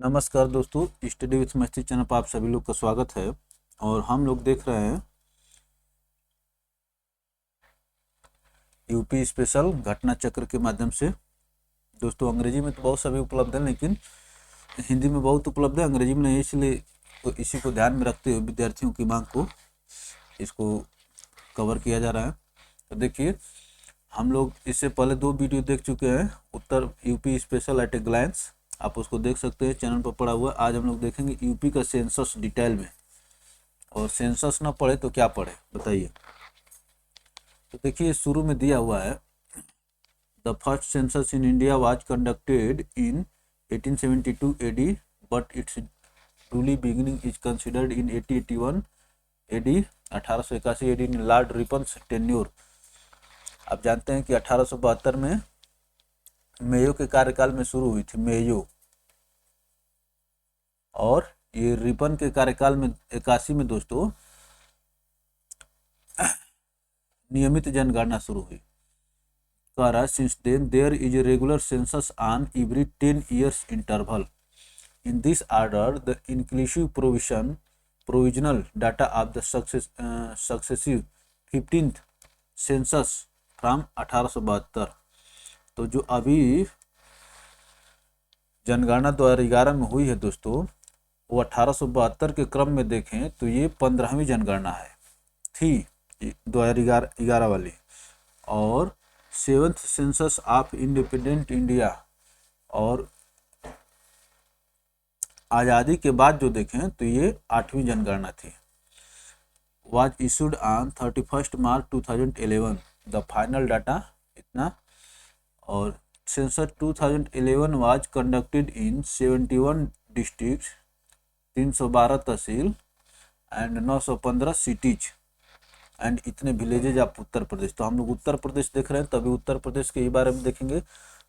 नमस्कार दोस्तों, study with मस्ती चैनल पर आप सभी लोग का स्वागत है। और हम लोग देख रहे हैं यूपी स्पेशल घटना चक्र के माध्यम से। दोस्तों अंग्रेजी में तो बहुत सभी उपलब्ध है, लेकिन हिंदी में बहुत उपलब्ध है, अंग्रेजी में नहीं, इसलिए तो इसी को ध्यान में रखते हुए विद्यार्थियों की मांग को इसको कवर किया जा रहा है। तो देखिए, हम लोग इससे पहले 2 वीडियो देख चुके हैं, उत्तर UP special at a glance, आप उसको देख सकते हैं, चैनल पर पड़ा हुआ है। आज हम लोग देखेंगे यूपी का सेंसस डिटेल में। और सेंसस ना पढ़े तो क्या पढ़े बताइए। तो देखिए शुरू में दिया हुआ है, the first census in India was conducted in 1872 AD, but it's truly beginning is considered in 1881 AD, 1881 AD in Lord Ripon's tenure. आप जानते हैं कि 1872 में मेयो के कार्यकाल में शुरू हुई थी, मेयो। और ये रिपन के कार्यकाल में 81 में दोस्तों नियमित जनगणना शुरू हुई। कह रहा है, since then there is a regular census on every 10 years interval. In this order the inclusive provisional data of the successive 15th census from 1872। तो जो अभी जनगणना 2011 में हुई है दोस्तों, वो 1872 के क्रम में देखें तो ये 15वीं जनगणना है, थी 2011 वाली। और 7th census of independent India, और आज़ादी के बाद जो देखें तो ये 8वीं जनगणना थी। Was issued on 31 March 2011 the final data, इतना। और census 2011 was conducted in 71 district, 312 tehsil and 915 cities and इतने विलेजेज ऑफ उत्तर प्रदेश। तो हम लोग उत्तर प्रदेश देख रहे हैं, तभी उत्तर प्रदेश के ही बारे में देखेंगे।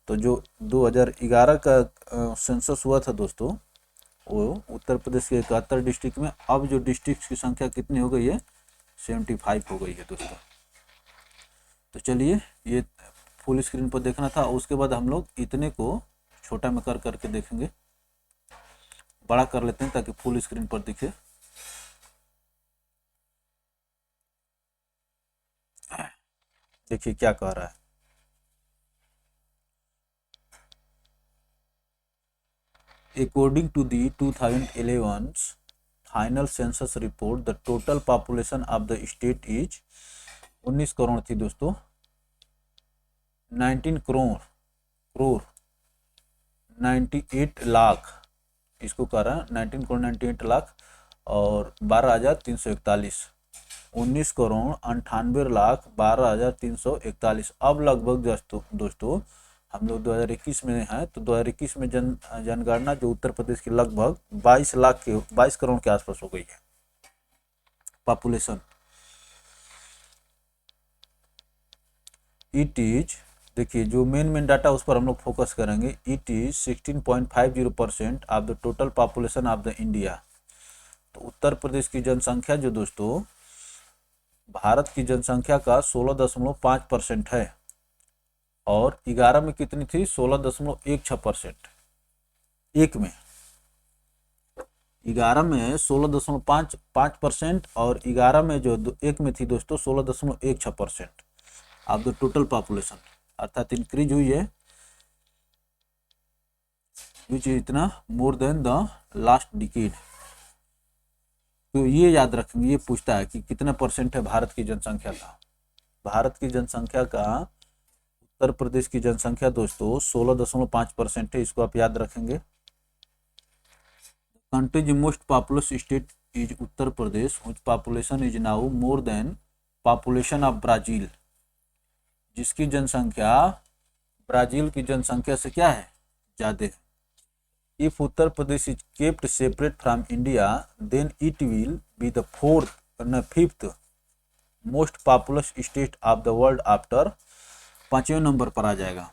तो जो 2011 का सेंसस हुआ था दोस्तों, वो उत्तर प्रदेश के 71 डिस्ट्रिक्ट में। अब जो डिस्ट्रिक्ट की संख्या कितनी हो गई है, 75 हो गई है दोस्तों। तो चलिए, ये फुल स्क्रीन पर देखना था। उसके बाद हम लोग इतने को छोटा में कर करके देखेंगे, बड़ा कर लेते हैं ताकि फुल स्क्रीन पर दिखे। देखिए क्या कह रहा है, according to the 2011 final census report the total population of the state is 19 crore थी दोस्तों, 19 करोड़ 98 लाख, इसको कह रहा है 19 करोड़ 98 लाख और 12,341, 19 करोड़ 98 लाख 12,341। अब लगभग दोस्तों हम लोग 2021 में हैं, तो 2021 में जनगणना जो उत्तर प्रदेश की लगभग 22 करोड़ के आसपास हो गई है पॉपुलेशन। इट इज, देखिए जो मेन डाटा उस पर हम लोग फोकस करेंगे। It is 16.50% of the total population of the India. तो उत्तर प्रदेश की जनसंख्या जो दोस्तों भारत की जनसंख्या का 16.5% है, और 11 में कितनी थी, 16.16%। एक में 11 में 16.5% और 11 में जो एक में थी दोस्तों 16.16% ऑफ द टोटल पॉपुलेशन, अर्थात इंक्रीज हुई है, विच इज इतना मोर देन द लास्ट डिकेड। तो ये याद रखेंगे, ये पूछता है कि कितना परसेंट है भारत की जनसंख्या का। भारत की जनसंख्या का उत्तर प्रदेश की जनसंख्या दोस्तों 16.5% है, इसको आप याद रखेंगे। Countries most populous state is Uttar Pradesh, which population is now more then population of Brazil, जिसकी जनसंख्या ब्राजील की जनसंख्या से क्या है, ज्यादा है। If Uttar Pradesh is kept separate from India, then it will be the 5th most populous state of the world after, 5वें नंबर पर आ जाएगा,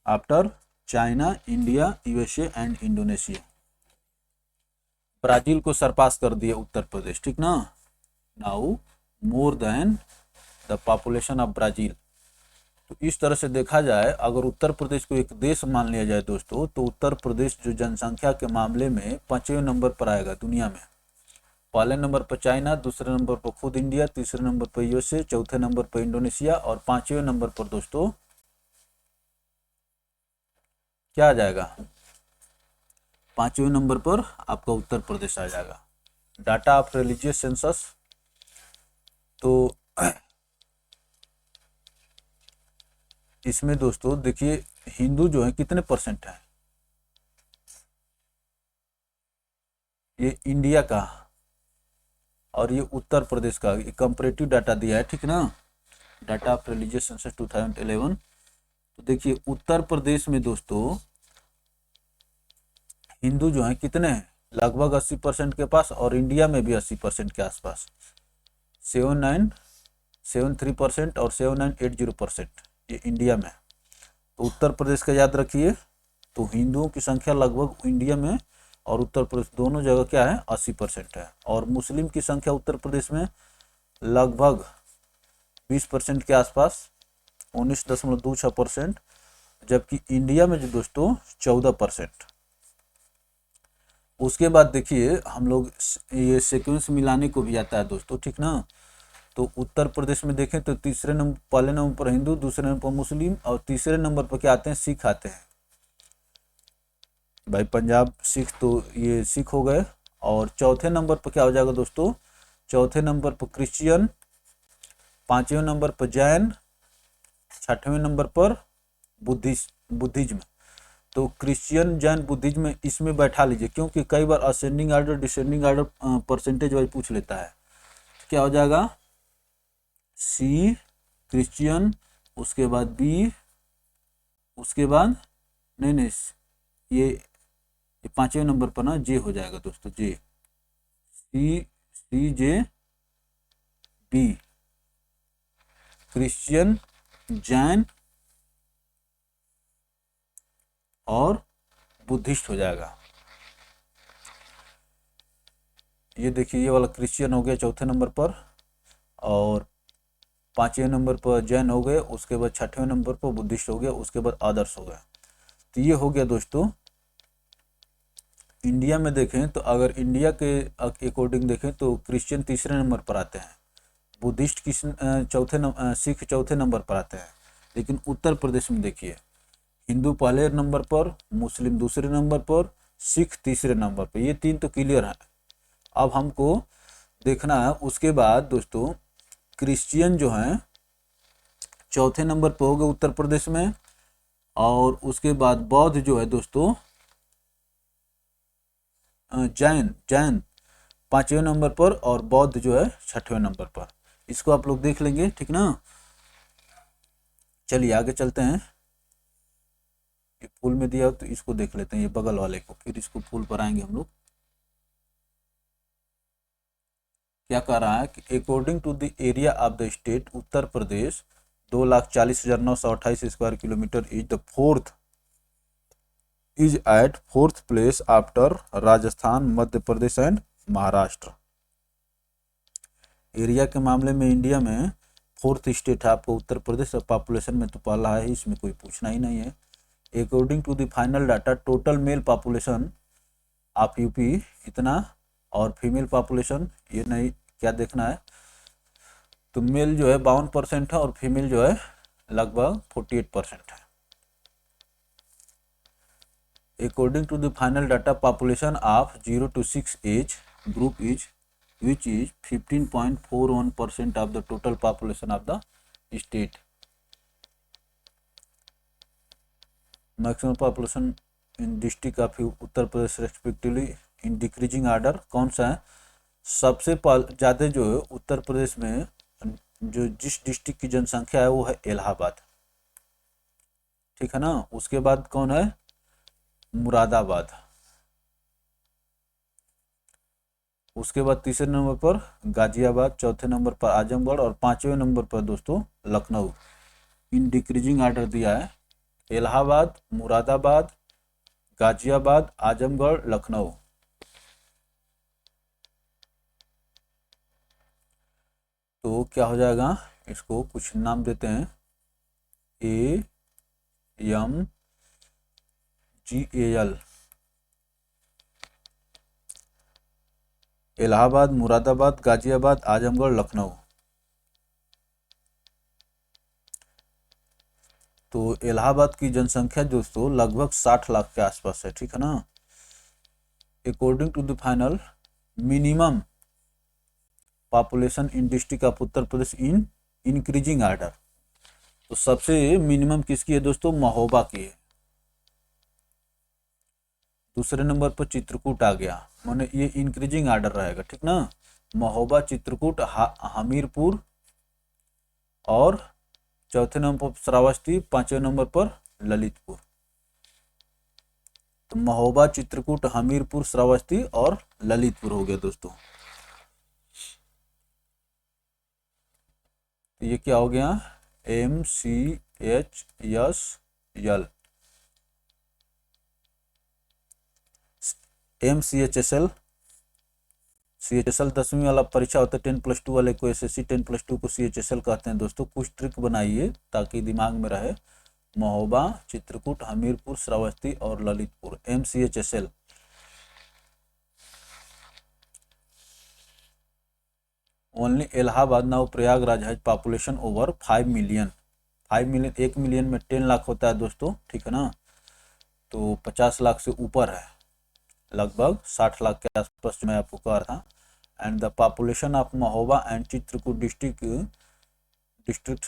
after China, India, USA and Indonesia. Brazil को सरपास कर दिया उत्तर प्रदेश, ठीक ना। Now more than the population of Brazil. तो इस तरह से देखा जाए, अगर उत्तर प्रदेश को एक देश मान लिया जाए दोस्तों, तो उत्तर प्रदेश जो जनसंख्या के मामले में 5वें नंबर पर आएगा दुनिया में। पहले नंबर पर चाइना, दूसरे नंबर पर खुद इंडिया, तीसरे नंबर पर यूएसए, चौथे नंबर पर इंडोनेशिया और 5वें नंबर पर दोस्तों क्या आ जाएगा? 5वें नंबर पर आपका उत्तर प्रदेश आ जाएगा। डाटा ऑफ रिलीजियस सेंसस, तो इसमें दोस्तों देखिए हिंदू जो है कितने परसेंट है, ये इंडिया का और ये उत्तर प्रदेश का, ये कंपैरेटिव डाटा दिया है, ठीक ना, डाटा ऑफ रिलीजियस सेंसस 2011। तो देखिए उत्तर प्रदेश में दोस्तों हिंदू जो है कितने हैं, लगभग 80% के पास, और इंडिया में भी 80% के आसपास, 7973% और 7980% ये इंडिया में। तो उत्तर प्रदेश का याद रखिए, तो हिंदुओं की संख्या लगभग इंडिया में और उत्तर प्रदेश दोनों जगह क्या है, 80% है। और मुस्लिम की संख्या उत्तर प्रदेश में लगभग 20% के आसपास, 19.26%, जबकि इंडिया में जो दोस्तों 14%। उसके बाद देखिए हम लोग ये सीक्वेंस मिलाने को भी आता है दोस्तों, ठीक ना। तो उत्तर प्रदेश में देखें तो तीसरे नंबर, पहले नंबर पर हिंदू, दूसरे नंबर पर मुस्लिम और तीसरे नंबर पर क्या आते हैं, सिख आते हैं। भाई पंजाब सिख, तो ये सिख हो गए। और चौथे नंबर पर क्या हो जाएगा दोस्तों, चौथे नंबर पर क्रिश्चियन, 5वें नंबर पर जैन, 6वें नंबर पर बुद्धिज्म। तो क्रिश्चियन, जैन, बुद्धिज्म इसमें बैठा लीजिए, क्योंकि कई बार ascending order descending order percentage wise पूछ लेता है। क्या हो जाएगा, सी क्रिश्चियन, उसके बाद बी, उसके बाद नहीं नहीं ये 5वें नंबर पर ना जे हो जाएगा दोस्तों, जे, सी जे बी, क्रिश्चियन, जैन और बुद्धिस्ट हो जाएगा। ये देखिए ये वाला क्रिश्चियन हो गया चौथे नंबर पर, और 5वें नंबर पर जैन हो गए, उसके बाद 6वें नंबर पर बुद्धिस्ट हो गया, उसके बाद आदर्श हो गया। तो ये हो गया दोस्तों इंडिया में। देखें तो अगर इंडिया के अकॉर्डिंग देखें तो क्रिश्चियन तीसरे नंबर पर आते हैं, बुद्धिस्ट सिख चौथे नंबर पर आते हैं। लेकिन उत्तर प्रदेश में देखिए हिंदू पहले नंबर पर, मुस्लिम दूसरे नंबर पर, सिख तीसरे नंबर पर, ये तीन तो क्लियर है। अब हमको देखना है उसके बाद दोस्तों क्रिश्चियन जो हैं चौथे नंबर पर हो गए उत्तर प्रदेश में, और उसके बाद बौद्ध जो है दोस्तों जैन 5वें नंबर पर, और बौद्ध जो है 6वें नंबर पर। इसको आप लोग देख लेंगे, ठीक ना। चलिए आगे चलते हैं। ये फुल में दिया हो तो इसको देख लेते हैं, ये बगल वाले को, फिर इसको फुल पर आएंगे हम लोग। क्या कह रहा है कि according to the area of the state Uttar Pradesh 2,40,928 square kilometre is the fourth is at fourth place after Rajasthan, Madhya Pradesh and Maharashtra. Area के मामले में इंडिया में फोर्थ स्टेट है आपको उत्तर प्रदेश, और पॉपुलेशन में तो पहला है, इसमें कोई पूछना ही नहीं है। According to the final data total male population of UP इतना, और फीमेल पॉपुलेशन ये नहीं क्या देखना है, तो मेल जो है 52% है और फीमेल जो है लगभग 48% है। According to the final data, population of 0 to 6 age group is which is 15.41% of the total population of the state. Maximum population in district of Uttar Pradesh respectively in decreasing order कौन सा है? सबसे ज़्यादा जो है उत्तर प्रदेश में जो जिस डिस्ट्रिक्ट की जनसंख्या है वो है इलाहाबाद, ठीक है ना। उसके बाद कौन है? मुरादाबाद। उसके बाद तीसरे नंबर पर गाजियाबाद, चौथे नंबर पर आजमगढ़ और 5वें नंबर पर दोस्तों लखनऊ। इन डिक्रीजिंग ऑर्डर दिया है, इलाहाबाद, मुरादाबाद, गाजियाबाद, आजमगढ़, लखनऊ। तो क्या हो जाएगा, इसको कुछ नाम देते हैं। AMGAL, इलाहाबाद, मुरादाबाद, गाजियाबाद, आजमगढ़, लखनऊ। तो इलाहाबाद की जनसंख्या दोस्तों लगभग 60 लाख के आसपास है, ठीक है ना। According to the final minimum population in district of Uttar Pradesh in increasing order, तो सबसे मिनिमम किसकी है दोस्तों, महोबा की है। दूसरे नंबर पर चित्रकूट आ गया, माने ये इंक्रीजिंग आर्डर रहेगा, ठीक ना। महोबा, चित्रकूट, हमीरपुर और चौथे नंबर पर श्रावस्ती, पांचवें नंबर पर ललितपुर। तो महोबा, चित्रकूट, हमीरपुर, श्रावस्ती और ललितपुर हो गया दोस्तों। तो ये क्या हो गया, MCHSL, MCHSL। CHSL 10वीं वाला परीक्षा होता है, 10+2 वाले को SSC 10+2 को CHSL कहते हैं दोस्तों। कुछ ट्रिक बनाइए ताकि दिमाग में रहे। महोबा, चित्रकूट, हमीरपुर, श्रावस्ती और Lalitpur, MCHSL। Only Allahabad now Prayagraj has population over 5 million. 5 million, 1 million में 10 लाख होता है दोस्तों, ठीक है ना। तो 50 लाख से ऊपर है, लगभग 60 लाख के आसपास मैं आपको कह रहा था। And the population of Mahoba and Chitrakoot district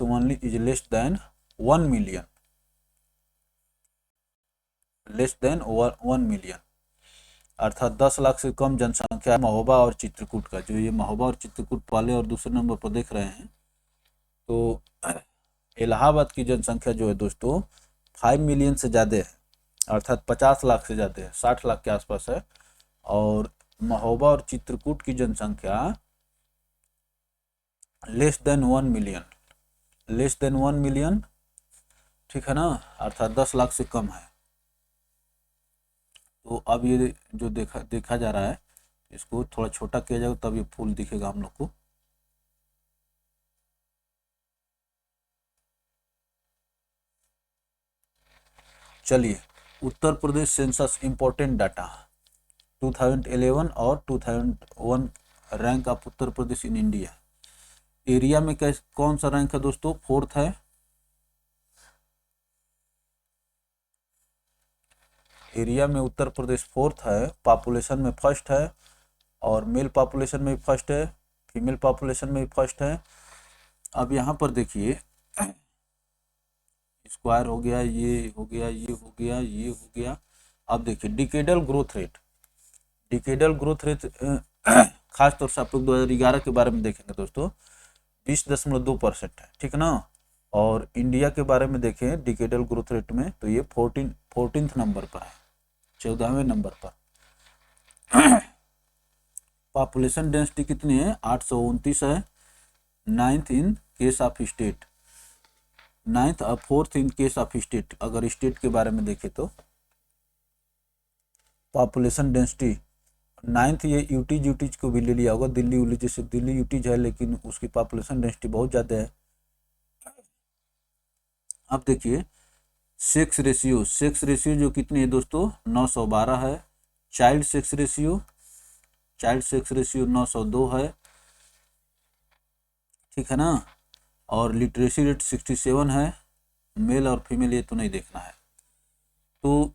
only is less than 1 million, less than 1 million, अर्थात 10 लाख से कम जनसंख्या महोबा और चित्रकूट का। जो ये महोबा और चित्रकूट पहले और दूसरे नंबर पर देख रहे हैं, तो इलाहाबाद की जनसंख्या जो है दोस्तों 5 मिलियन से ज़्यादा है, अर्थात 50 लाख से ज़्यादा है, 60 लाख के आसपास है। और महोबा और चित्रकूट की जनसंख्या less than 1 million, less than 1 million, ठीक है ना, अर्थात 10 लाख से कम है। तो अब ये जो देखा जा रहा है, इसको थोड़ा छोटा किया जाएगा तब ये फूल दिखेगा हम लोग को। चलिए, Uttar Pradesh census important data 2011 और 2001 rank of Uttar Pradesh in India. Area में कौन सा रैंक है दोस्तों, 4th है। एरिया में उत्तर प्रदेश 4th है, पॉपुलेशन में 1st है, और मेल पॉपुलेशन में भी 1st है, फीमेल पॉपुलेशन में भी 1st है। अब यहाँ पर देखिए, स्क्वायर हो गया, ये हो गया, ये हो गया, ये हो गया। अब देखिए decadal growth rate, decadal growth rate खास तौर से आप लोग 2011 के बारे में देखेंगे दोस्तों, 20.2% है, ठीक ना। और इंडिया के बारे में देखें डिकेडल ग्रोथ रेट में, तो ये 14th नंबर पर है, 14वें नंबर पर। पॉपुलेशन डेंसिटी कितनी है, 829 है। 9th in case of state, 9th और 4th in case of state. अगर स्टेट के बारे में देखें तो पॉपुलेशन डेंसिटी 9th, ये यूटीज को भी ले लिया होगा, दिल्ली उल्ली, जैसे दिल्ली यूटीज है लेकिन उसकी पॉपुलेशन डेंसिटी बहुत ज़्यादा है। अब देखिए सेक्स रेशियो, सेक्स रेशियो जो कितनी है दोस्तों, 912 है। Child sex ratio, child sex ratio 902 है, ठीक है ना। और लिटरेसी रेट 67 है, मेल और फीमेल ये तो नहीं देखना है। तो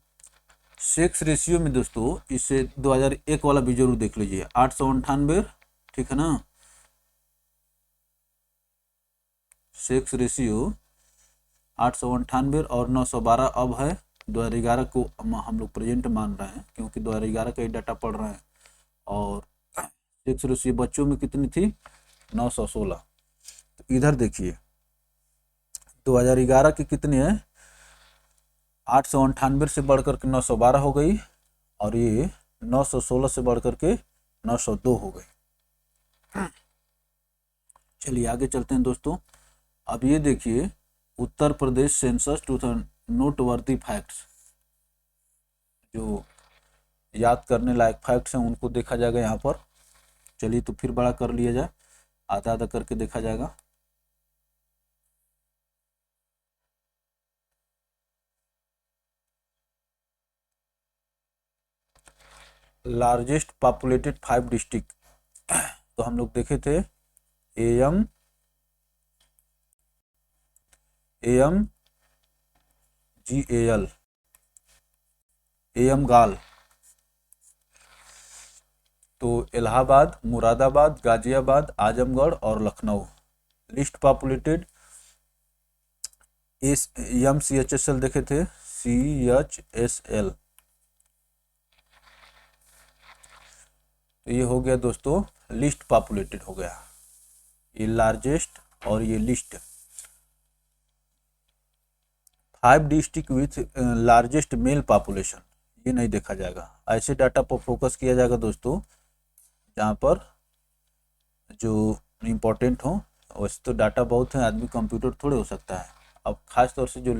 सेक्स रेशियो में दोस्तों इसे 2001 वाला भी जरूर देख लीजिए, 898, ठीक है ना। सेक्स रेशियो 898 और 912 अब है। 2011 को हम लोग प्रेजेंट मान रहे हैं क्योंकि 2011 का ही डाटा पढ़ रहे हैं। और सेक्स रेशियो बच्चों में कितनी थी, 916। तो इधर देखिए 2011 की कितनी है, 898 से बढ़कर के 912 हो गई, और ये 916 से बढ़कर के 902 हो गई। चलिए आगे चलते हैं दोस्तों। अब ये देखिए Uttar Pradesh census 2000 noteworthy facts, जो याद करने लायक फैक्ट्स हैं उनको देखा जाएगा यहाँ पर। चलिए तो फिर बड़ा कर लिया जाए, आधा आधा करके देखा जाएगा। लार्जेस्ट पॉपुलेटेड 5 डिस्ट्रिक्ट, तो हम लोग देखे थे M M G A L, M गाल। तो इलाहाबाद, मुरादाबाद, गाजियाबाद, आजमगढ़ और Lucknow. List populated S M C H S L देखे थे, CHSL। तो ये हो गया दोस्तों लिस्ट पॉपुलेटेड हो गया, ये लार्जेस्ट और ये list. 5 district with largest mail population, ये नहीं देखा जाएगा। ऐसे डाटा पर फोकस किया जाएगा दोस्तों जहाँ पर जो इम्पोर्टेंट हो। वैसे तो डाटा बहुत है, आदमी कंप्यूटर थोड़े हो सकता है। अब खास तौर से जो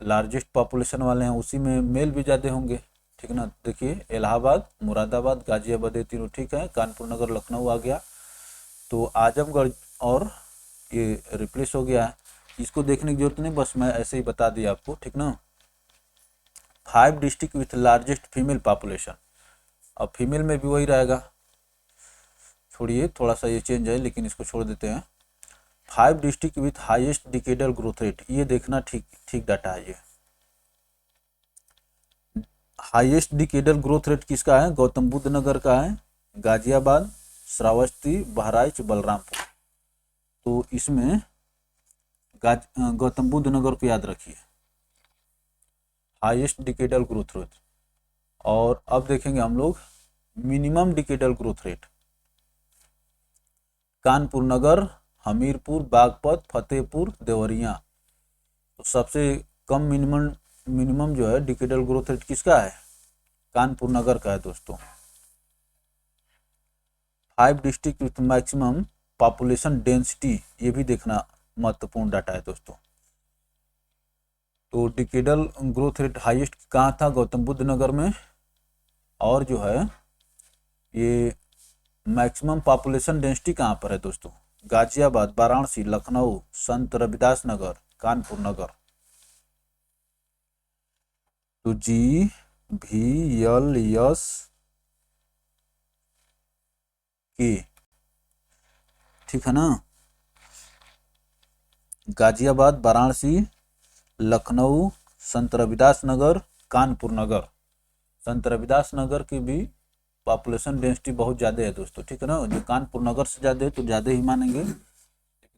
लार्जेस्ट पॉपुलेशन वाले हैं उसी में मेल भी ज़्यादा होंगे, ठीक ना। देखिए इलाहाबाद, मुरादाबाद, गाजियाबाद, ये तीनों ठीक है। कानपुर नगर, लखनऊ आ गया। तो आजमगढ़ और ये रिप्लेस हो गया है, इसको देखने की जरूरत नहीं, बस मैं ऐसे ही बता दिया आपको, ठीक ना। 5 district with largest female population, अब फीमेल में भी वही रहेगा, छोड़िए थोड़ा सा ये चेंज है लेकिन इसको छोड़ देते हैं। 5 district with highest decadal growth rate, ये देखना ठीक डाटा है। ये हाईएस्ट डिकेडल ग्रोथ रेट किसका है? गौतम बुद्ध नगर का है, गाजियाबाद, श्रावस्ती, बहराइच, बलरामपुर। तो इसमें गौतम बुद्ध नगर को याद रखिए, हाईएस्ट डिकेडल ग्रोथ रेट। और अब देखेंगे हम लोग minimum decadal growth rate. Kanpur Nagar, Hamirpur, Baghpat, Fatehpur, Deoria. तो सबसे कम मिनिमम जो है डिकेडल ग्रोथ रेट किसका है? कानपुर नगर का है दोस्तों। 5 district with maximum population density, ये भी देखना महत्वपूर्ण डाटा है दोस्तों। तो डिकेडल ग्रोथ रेट हाईएस्ट कहाँ था? गौतम बुद्ध नगर में। और जो है ये मैक्सिमम पॉपुलेशन डेंसिटी कहाँ पर है दोस्तों? गाजियाबाद, वाराणसी, लखनऊ, संत रविदास नगर, कानपुर नगर। तो GVLSK, ठीक है ना। गाजियाबाद, वाराणसी, लखनऊ, संत रविदास नगर, कानपुर नगर। संत रविदास नगर की भी पॉपुलेशन डेंसिटी बहुत ज़्यादा है दोस्तों, ठीक है ना। जो कानपुर नगर से ज़्यादा है तो ज़्यादा ही मानेंगे।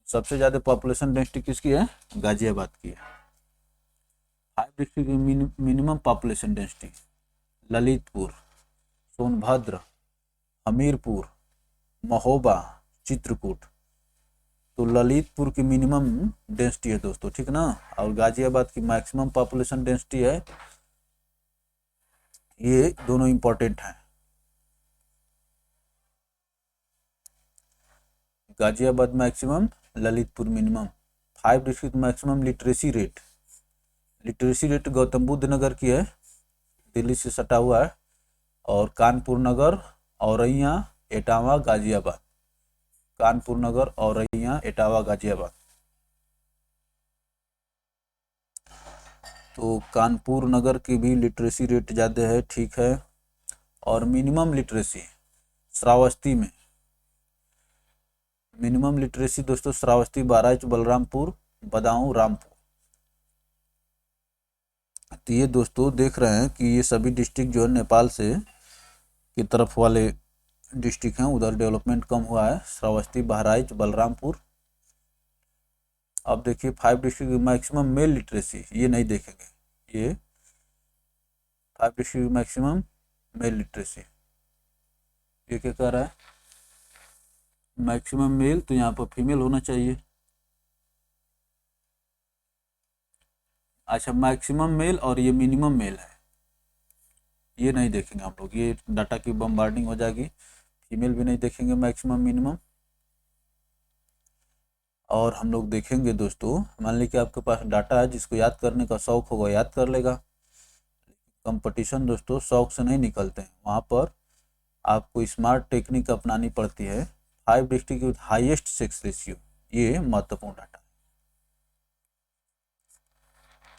सबसे ज़्यादा पॉपुलेशन डेंसिटी किसकी है? गाजियाबाद की है। 5 डिस्ट्रिक्ट की minimum population density, Lalitpur, Sonbhadra, Hamirpur, Mahoba, Chitrakoot. तो ललितपुर की मिनिमम डेंसिटी है दोस्तों, ठीक ना। और गाजियाबाद की मैक्सिमम पॉपुलेशन डेंसिटी है। ये दोनों इंपॉर्टेंट हैं। Ghaziabad maximum, Lalitpur minimum. 5 district maximum literacy rate, literacy rate Gautam Buddh Nagar की है, दिल्ली से सटा हुआ है। और कानपुर नगर, औरैया, एटावा, गाजियाबाद। कानपुर नगर, औरैया, एटावा, गाजियाबाद। तो कानपुर नगर की भी लिटरेसी रेट ज़्यादा है, ठीक है। और मिनिमम लिटरेसी श्रावस्ती में, मिनिमम लिटरेसी दोस्तों श्रावस्ती, बहराइच, बलरामपुर, बदाऊं, रामपुर। तो ये दोस्तों देख रहे हैं कि ये सभी डिस्ट्रिक्ट जो है नेपाल से की तरफ वाले डिस्ट्रिक्ट हैं, उधर डेवलपमेंट कम हुआ है। श्रावस्ती, बहराइच, बलरामपुर। अब देखिए 5 डिस्ट्रिक्ट मैक्सिमम मेल लिटरेसी, ये नहीं देखेंगे। ये 5 डिस्ट्रिक्ट मैक्सिमम मेल लिटरेसी, ये क्या कह रहा है? मैक्सिमम मेल, तो यहाँ पर फीमेल होना चाहिए। अच्छा, मैक्सिमम मेल और ये मिनिमम मेल है, ये नहीं देखेंगे हम लोग। ये डाटा की बम्बार्डिंग हो जाएगी, फीमेल भी नहीं देखेंगे मैक्सिमम मिनिमम। और हम लोग देखेंगे दोस्तों, मान लीजिए कि आपके पास डाटा है, जिसको याद करने का शौक होगा याद कर लेगा। कंपटीशन दोस्तों शौक से नहीं निकलते हैं, वहाँ पर आपको स्मार्ट टेक्निक अपनानी पड़ती है। 5 district with highest sex ratio, ये महत्वपूर्ण data.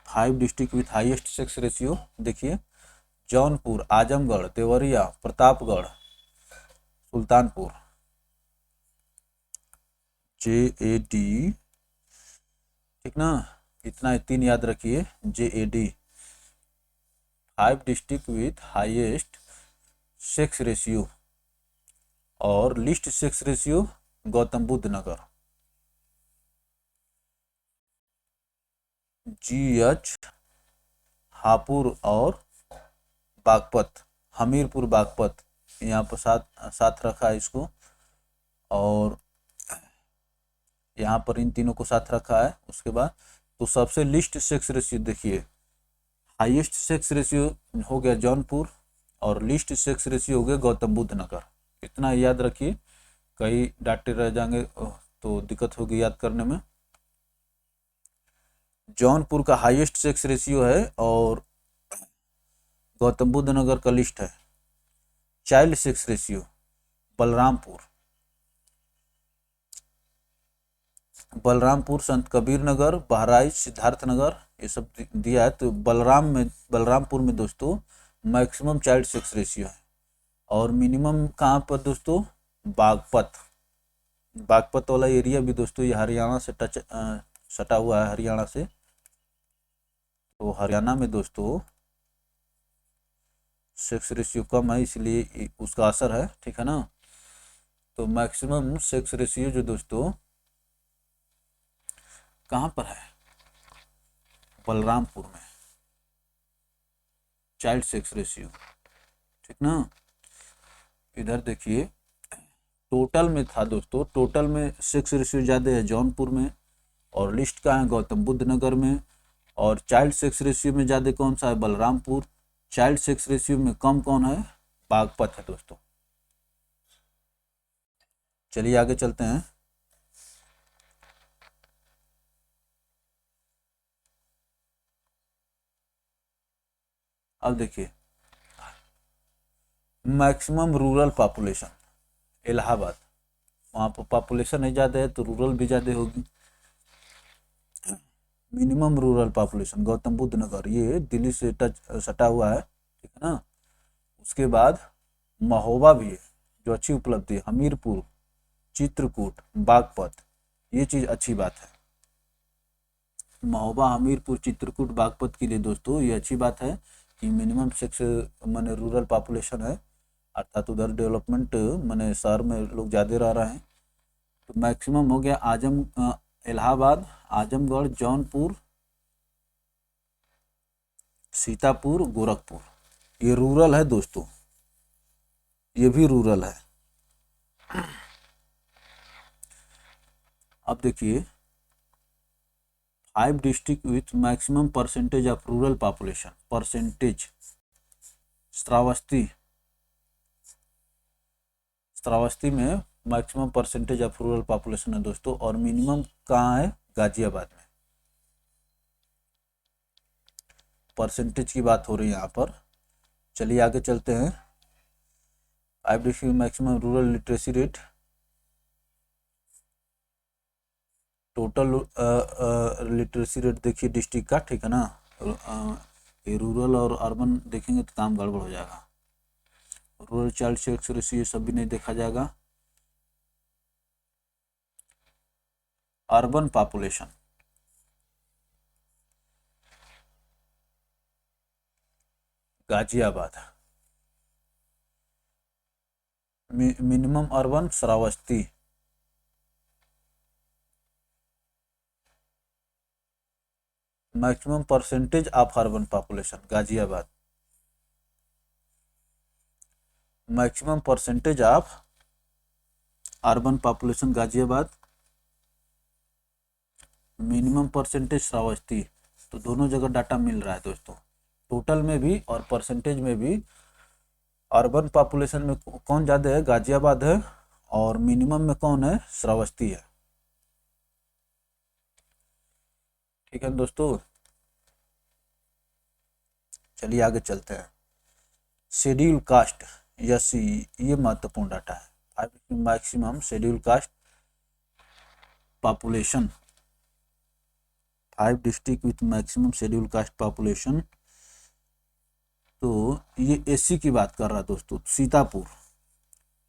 5 district with highest sex ratio देखिए, जौनपुर, आजमगढ़, देवरिया, प्रतापगढ़, सुल्तानपुर। JAD, ठीक ना, इतना 3 याद रखिए। JAD 5 district with highest sex ratio और least sex ratio Gautam Buddh Nagar. GH Hapur और बागपत, हमीरपुर बागपत, यहाँ पर साथ साथ रखा है इसको, और यहाँ पर इन तीनों को साथ रखा है। उसके बाद तो सबसे लिस्ट सेक्स रेशियो देखिए, हाईएस्ट सेक्स रेशियो हो गया जौनपुर और लिस्ट सेक्स रेशियो हो गया गौतम बुद्ध नगर। इतना याद रखिए, कई डाटे रह जाएंगे तो दिक्कत होगी याद करने में। जौनपुर का हाईएस्ट सेक्स रेशियो है और गौतम बुद्ध नगर का लिस्ट है। चाइल्ड सेक्स रेशियो बलरामपुर, संत कबीर नगर, बहराइच, सिद्धार्थ नगर, ये सब दिया है। तो बलरामपुर में दोस्तों मैक्सिमम चाइल्ड सेक्स रेशियो है और मिनिमम कहाँ पर दोस्तों, बागपत वाला एरिया भी दोस्तों ये हरियाणा से सटा हुआ है हरियाणा से। तो हरियाणा में दोस्तों सेक्स रेशियो कम है इसलिए उसका असर है, ठीक है ना। तो मैक्सिमम सेक्स रेशियो जो दोस्तों कहाँ पर है, बलरामपुर में, चाइल्ड सेक्स रेशियो, ठीक ना। इधर देखिए टोटल में था दोस्तों, टोटल में सेक्स रेशियो ज़्यादा है जौनपुर में और लिस्ट का है गौतम बुद्ध नगर में, और चाइल्ड सेक्स रेशियो में ज़्यादा कौन सा है, बलरामपुर। चाइल्ड सेक्स रेशियो में कम कौन है, बागपत है दोस्तों। चलिए आगे चलते हैं। अब देखिए मैक्सिमम रूरल पॉपुलेशन इलाहाबाद, वहाँ पर पॉपुलेशन नहीं ज़्यादा है तो रूरल भी ज़्यादा होगी। Minimum rural population Gautam Buddh Nagar, ये दिल्ली से सटा हुआ है, ठीक है ना। उसके बाद महोबा भी है जो अच्छी उपलब्धि है, हमीरपुर, चित्रकूट, बागपत, ये चीज़ अच्छी बात है। महोबा, हमीरपुर, चित्रकूट, बागपत के लिए दोस्तों ये अच्छी बात है कि मिनिमम सेक्स माने रूरल पॉपुलेशन है, अर्थात उधर डेवलपमेंट माने शहर में लोग ज़्यादा रह रहे हैं। तो मैक्सिमम हो गया इलाहाबाद, आजमगढ़, जौनपुर, सीतापुर, गोरखपुर, ये रूरल है दोस्तों, ये भी रूरल है। अब देखिए 5 district with maximum percentage of rural population, percentage Shravasti में maximum percentage of rural population है दोस्तों, और मिनिमम कहाँ है, गाजियाबाद में। परसेंटेज की बात हो रही है यहाँ पर। चलिए आगे चलते हैं। 5 district maximum rural literacy rate, total literacy rate देखिए डिस्ट्रिक्ट का, ठीक है ना। ये रूरल और अर्बन देखेंगे तो काम गड़बड़ हो जाएगा। रूरल चाइल्ड सेक्स रेशियो ये सब भी नहीं देखा जाएगा। Urban population, Ghaziabad, minimum urban Shravasti, maximum percentage of urban population Ghaziabad, maximum percentage of urban population Ghaziabad, minimum percentage Shravasti. तो दोनों जगह डाटा मिल रहा है दोस्तों, टोटल में भी और परसेंटेज में भी। अर्बन पॉपुलेशन में कौन ज़्यादा है, गाजियाबाद है, और मिनिमम में कौन है, श्रावस्ती है, ठीक है दोस्तों। चलिए आगे चलते हैं। शेड्यूल कास्ट या सी, ये महत्वपूर्ण डाटा है। Maximum schedule caste population, 5 district with maximum schedule caste population. तो ये एससी की बात कर रहा है दोस्तों। सीतापुर,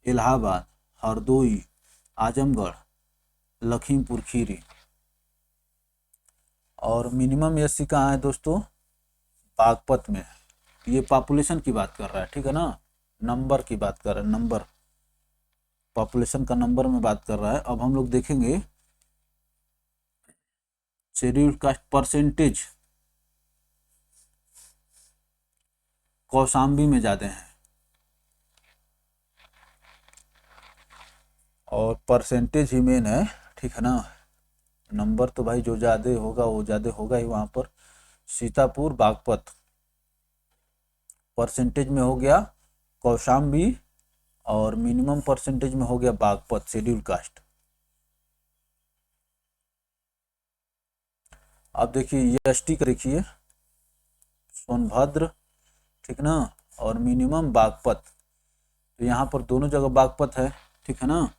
इलाहाबाद, हरदोई, आजमगढ़, लखीमपुर खीरी। और मिनिमम एससी कहाँ है दोस्तों? बागपत में। ये पॉपुलेशन की बात कर रहा है, ठीक है ना, नंबर की बात कर रहा है, नंबर, पॉपुलेशन का नंबर में बात कर रहा है। अब हम लोग देखेंगे शेड्यूल्ड कास्ट परसेंटेज कौशाम्बी में ज़्यादा हैं, और परसेंटेज ही मेन है, ठीक है ना। नंबर तो भाई जो ज़्यादा होगा वो ज़्यादा होगा ही वहाँ पर। सीतापुर, बागपत परसेंटेज में हो गया कौशाम्बी, और मिनिमम परसेंटेज में हो गया बागपत शेड्यूल कास्ट। अब देखिए एसटी का देखिए, सोनभद्र, ठीक ना, और मिनिमम बागपत। तो यहाँ पर दोनों जगह बागपत है, ठीक है ना।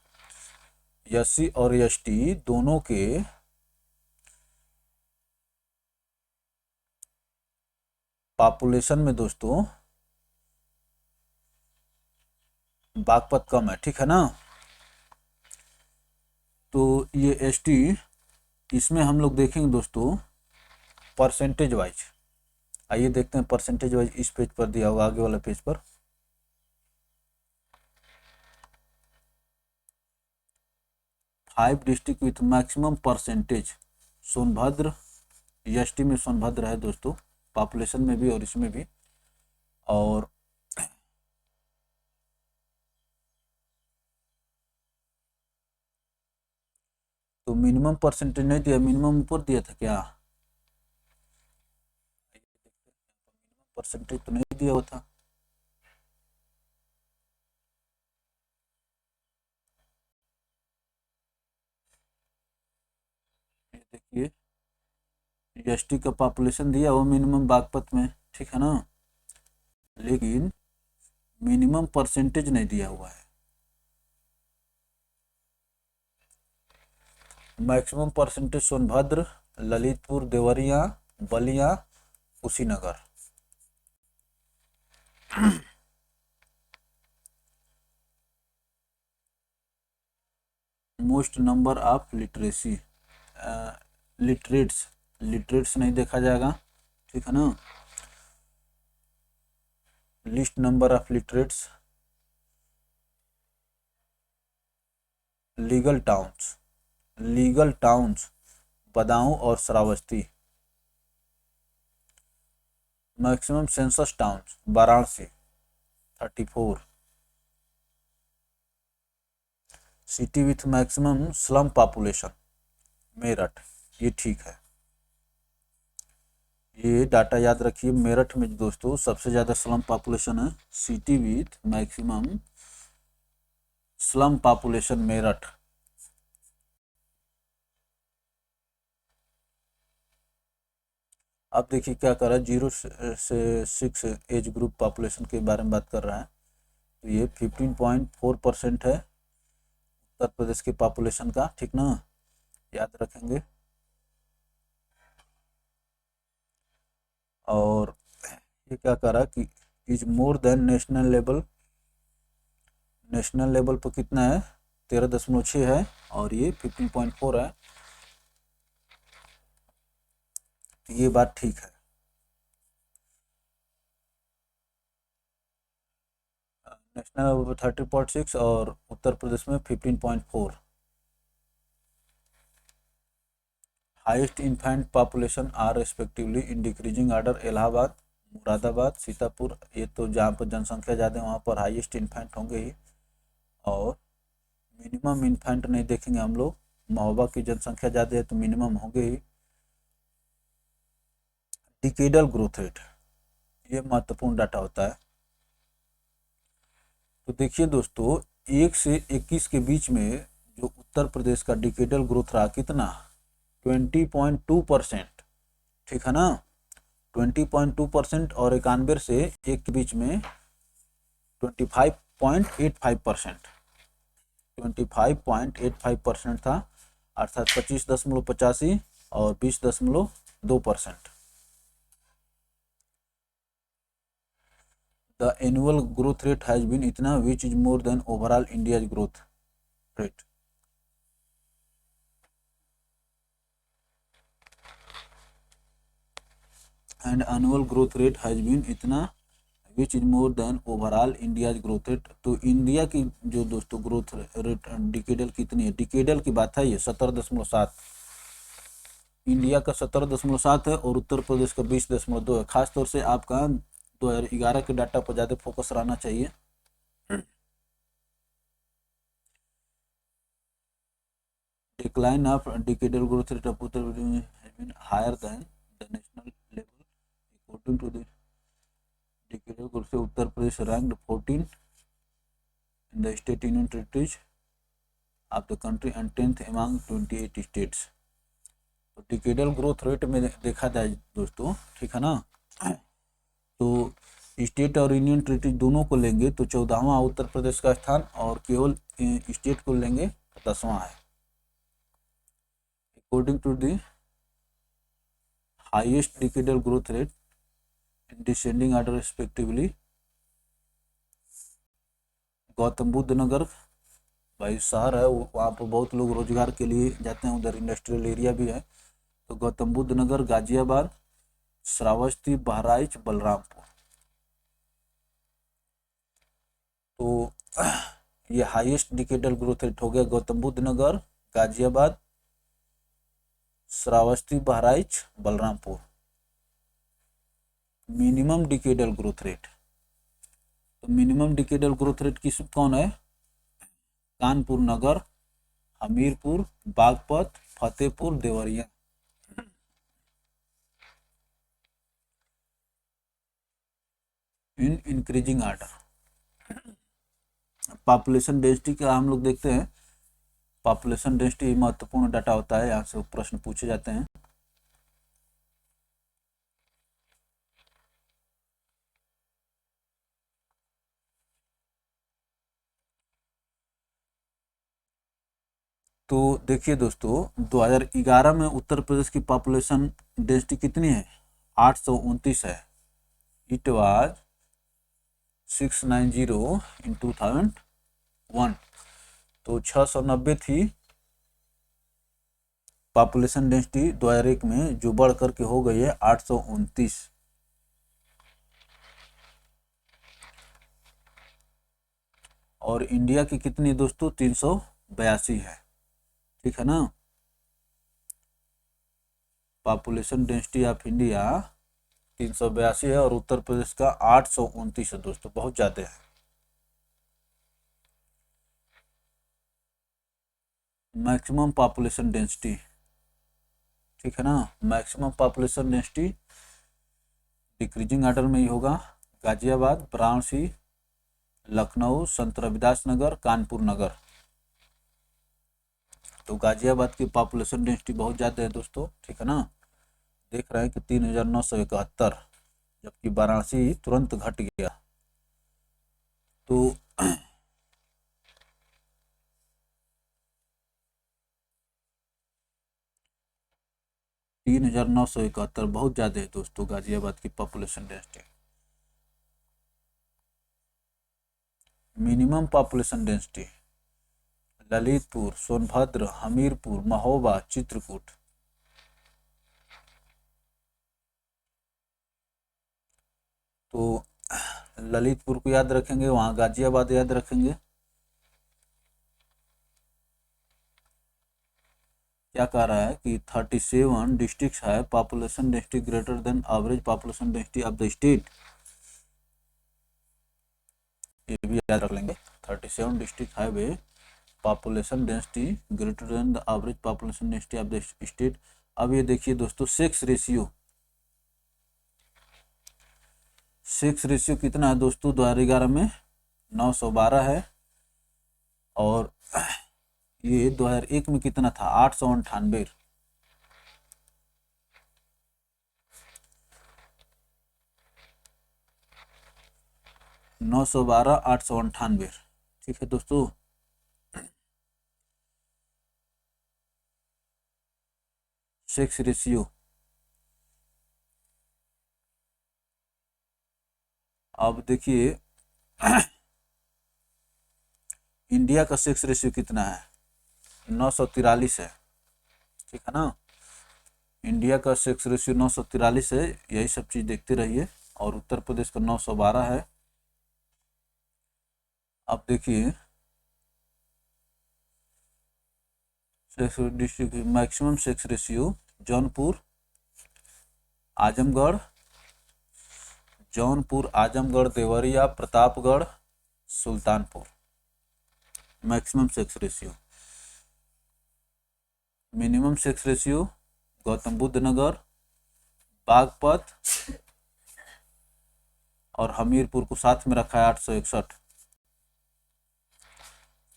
एससी और एसटी दोनों के पॉपुलेशन में दोस्तों बागपत कम है, ठीक है ना। तो ये एसटी, इसमें हम लोग देखेंगे दोस्तों परसेंटेज वाइज। आइए देखते हैं परसेंटेज वाइज, इस पेज पर दिया होगा, आगे वाला पेज पर। Five district with maximum percentage, Sonbhadra, ST में सोनभद्र है दोस्तों, पॉपुलेशन में भी और इसमें भी। और तो मिनिमम परसेंटेज नहीं दिया, मिनिमम ऊपर दिया था क्या? परसेंटेज तो नहीं दिया हुआ था। ये देखिए एसटी का पॉपुलेशन दिया वो मिनिमम बागपत में, ठीक है ना, लेकिन मिनिमम परसेंटेज नहीं दिया हुआ है। Maximum percentage Sonbhadra, Lalitpur, Deoria, Ballia, Kushinagar. Most number of literacy, literates, literates नहीं देखा जाएगा, ठीक है ना। Least number of literates, legal towns, legal towns Budaun और Shravasti. Maximum census towns, Varanasi 34। City with maximum slum population, Meerut. ये ठीक है, ये डाटा याद रखिए। मेरठ में दोस्तों सबसे ज़्यादा स्लम पॉपुलेशन है। City with maximum slum population Meerut. अब देखिए क्या कर रहा है, 0 से 6 एज ग्रुप पॉपुलेशन के बारे में बात कर रहा है। तो ये 15.4% है उत्तर प्रदेश के पॉपुलेशन का, ठीक ना, याद रखेंगे। और ये क्या कर रहा है कि is more then national level, national level पर कितना है, 13.6 है, और ये 15.4 है। तो ये बात ठीक है। नेशनल लेवल पर 30.6 और उत्तर प्रदेश में 15.4। Highest infant population are respectively in decreasing order, Allahabad, Moradabad, Sitapur. ये तो जहाँ पर जनसंख्या ज़्यादा है वहाँ पर हाईएस्ट इन्फेंट होंगे ही। और मिनिमम इन्फेंट नहीं देखेंगे हम लोग, महोबा की जनसंख्या ज़्यादा है तो मिनिमम होंगे ही। डिकेडल ग्रोथ रेट, ये महत्वपूर्ण डाटा होता है। तो देखिए दोस्तों 1 से 21 के बीच में जो उत्तर प्रदेश का डिकेडल ग्रोथ रहा कितना, 20.2%, ठीक है ना, 20.2%। और 91 से 1 के बीच में 25.85%, 25.85% था, अर्थात 25.85 और 20.2%। The annual growth rate has been इतना which is more than overall India growth rate. And annual growth rate has been इतना which is more than overall India growth rate. तो इंडिया की जो दोस्तों ग्रोथ रेट डिकेडल कितनी है, decadal की बात है ये 17.7, इंडिया का 17.7 है और उत्तर प्रदेश का 20.2 है। खासतौर से आपका 2011 के डाटा पर ज़्यादा फोकस रहना चाहिए। Decline of decadal growth rate of Uttar Pradesh has been higher than the national level according to the decadal growth rate. Uttar Pradesh ranked 14 in the state union territories of the country and 10th among 28 states. तो decadal growth rate में देखा जाए दोस्तों, ठीक है ना, तो state और यूनियन टेरिटरी दोनों को लेंगे तो 14वां उत्तर प्रदेश का स्थान, और केवल स्टेट को लेंगे तो 10वां है। According to the highest decadal growth rate in descending order respectively, Gautam Buddh Nagar भाई शहर है, वहाँ पर बहुत लोग रोजगार के लिए जाते हैं, उधर इंडस्ट्रियल एरिया भी है। तो गौतम बुद्ध नगर, गाजियाबाद, श्रावस्ती, बहराइच, बलरामपुर। तो ये हाईएस्ट डिकेडल ग्रोथ रेट हो गया Gautam Buddh Nagar, Ghaziabad, Shravasti, Bahraich, Balrampur. Minimum decadal growth rate, तो मिनिमम डिकेडल ग्रोथ रेट किस कौन है, Kanpur Nagar, Hamirpur, Baghpat, Fatehpur, Deoria. In increasing order. Population density का हम लोग देखते हैं, पॉपुलेशन डेंसिटी महत्वपूर्ण डाटा होता है, यहाँ से प्रश्न पूछे जाते हैं। तो देखिए दोस्तों, 2011 में उत्तर प्रदेश की पॉपुलेशन डेंसिटी कितनी है, 829 है। इट वाज 690 इन 2001, तो 690 थी पॉपुलेशन डेंसिटी 2001 में, जो बढ़ करके हो गई है 829। और इंडिया की कितनी दोस्तों, 382 है, ठीक है ना। पॉपुलेशन डेंसिटी ऑफ इंडिया 382 है और उत्तर प्रदेश का 829 है दोस्तों, बहुत ज़्यादा है। मैक्सिमम पॉपुलेशन डेंसिटी, ठीक है ना, maximum population density decreasing order में ही होगा, गाजियाबाद, वाराणसी, लखनऊ, संत रविदास नगर, कानपुर नगर। तो गाजियाबाद की पॉपुलेशन डेंसिटी बहुत ज़्यादा है दोस्तों, ठीक है ना, देख रहे हैं कि 3971, जबकि वाराणसी तुरंत घट गया। तो 3971 बहुत ज़्यादा है दोस्तों गाजियाबाद की population density. Minimum population density Lalitpur, Sonbhadra, Hamirpur, Mahoba, Chitrakoot. तो ललितपुर को याद रखेंगे, वहाँ गाजियाबाद याद रखेंगे। क्या कह रहा है कि 37 डिस्ट्रिक्ट है, population density greater than average population density of the state, ये भी याद रख लेंगे। 37 डिस्ट्रिक्ट है वे, population density greater than the average population density of the state. अब ये देखिए दोस्तों, सेक्स रेशियो, सेक्स रेशियो कितना है दोस्तों 2011 में, 912 है, और ये 2001 में कितना था, 898। नौ सौ बारह, 898, ठीक है दोस्तों। सेक्स रेशियो, अब देखिए इंडिया का सेक्स रेशियो कितना है, 943 है, ठीक है ना। इंडिया का सेक्स रेशियो 943 है, यही सब चीज़ देखते रहिए। और उत्तर प्रदेश का 912 है। अब देखिए sex district maximum sex ratio Jaunpur Azamgarh Deoria Pratapgarh Sultanpur. Maximum sex ratio. Minimum sex ratio Gautam Buddh Nagar, Baghpat और हमीरपुर को साथ में रखा है 861।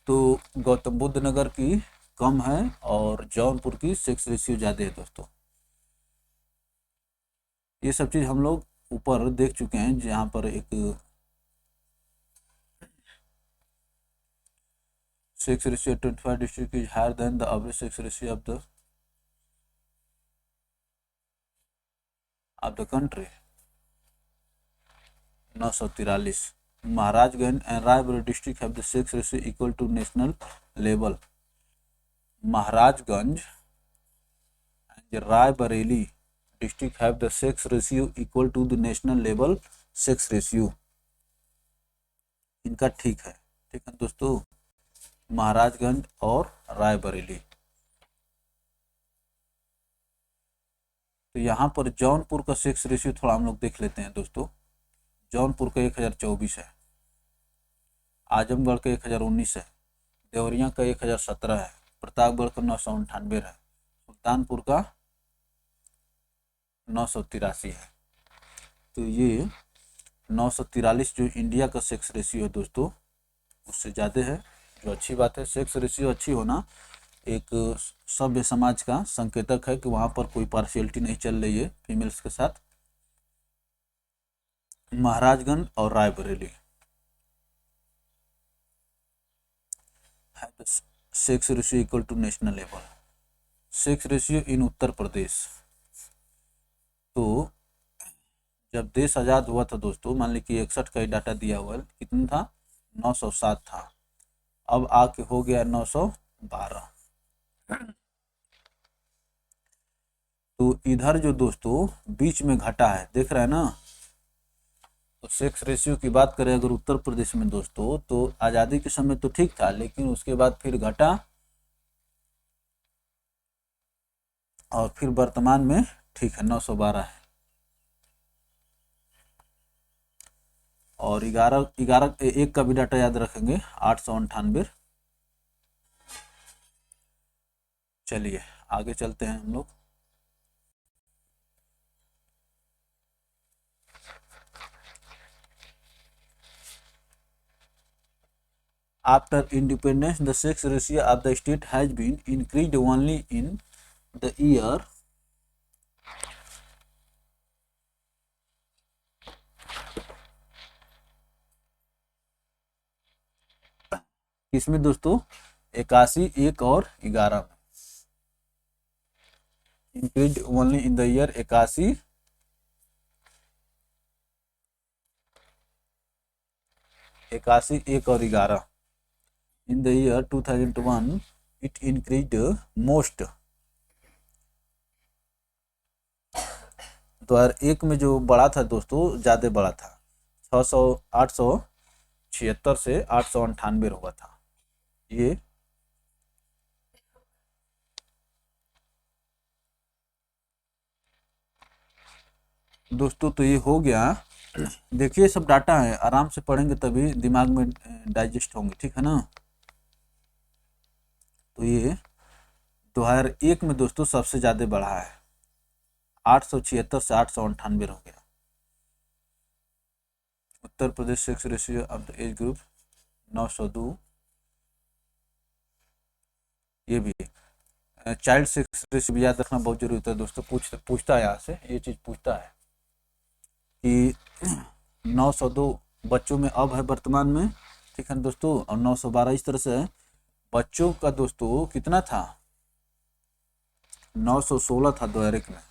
तो गौतम बुद्ध नगर की कम है और जौनपुर की सेक्स रेशियो ज़्यादा है दोस्तों। ये सब चीज़ हम लोग ऊपर देख चुके हैं, जहाँ पर एक sex ratio 25 district is higher than the average sex ratio of the country 943। Maharajganj and Raebareli district have the sex ratio equal to national level. Maharajganj and Raebareli district have the sex ratio equal to the national level sex ratio. इनका ठीक है दोस्तों, महाराजगंज और रायबरेली। तो यहाँ पर जौनपुर का sex ratio थोड़ा हम लोग देख लेते हैं दोस्तों। जौनपुर का 1024 है, आजमगढ़ का 1019 है, देवरिया का 1017 है, प्रतापगढ़ का 998 है, सुल्तानपुर का 983 है। तो ये 943 जो इंडिया का सेक्स रेशियो है दोस्तों, उससे ज़्यादा है, जो अच्छी बात है। सेक्स रेशियो अच्छी होना एक सभ्य समाज का संकेतक है कि वहाँ पर कोई पार्शियलिटी नहीं चल रही है फीमेल्स के साथ। महाराजगंज और Raebareli sex ratio equal to national level. Sex ratio in Uttar Pradesh. तो जब देश आज़ाद हुआ था दोस्तों, मान लीजिए कि 61 का ही डाटा दिया हुआ है, कितना था, 907 था, अब आके हो गया 912। तो इधर जो दोस्तों बीच में घटा है, देख रहे हैं ना। तो सेक्स रेशियो की बात करें अगर उत्तर प्रदेश में दोस्तों, तो आज़ादी के समय तो ठीक था, लेकिन उसके बाद फिर घटा और फिर वर्तमान में ठीक है 912 है। और 11 का भी डाटा याद रखेंगे, 898। चलिए आगे चलते हैं हम लोग। After independence, the sex ratio of the state has been increased only in the year किसमें दोस्तों, 81, 1 और 11 में। Increase only in the year 81, 1 और 11। In the year 2001 it increase most. 2001 में जो बढ़ा था दोस्तों, ज़्यादा बढ़ा था, 876 से 898 हुआ था ये। दोस्तों तो ये हो गया। देखिए सब डाटा है, आराम से पढ़ेंगे तभी दिमाग में डाइजेस्ट होंगे, ठीक है ना। तो ये 2001 में दोस्तों सबसे ज़्यादा बढ़ा है, 876 से 898 हो गया। Uttar Pradesh sex ratio of the age group 902। ये भी चाइल्ड सेक्स रेशियो भी याद रखना बहुत जरूरी होता है दोस्तों। पूछता है यहाँ से, ये चीज़ पूछता है कि 902 बच्चों में अब है वर्तमान में, ठीक है दोस्तों, और 912 इस तरह से है। बच्चों का दोस्तों कितना था, 916 था 2001 में।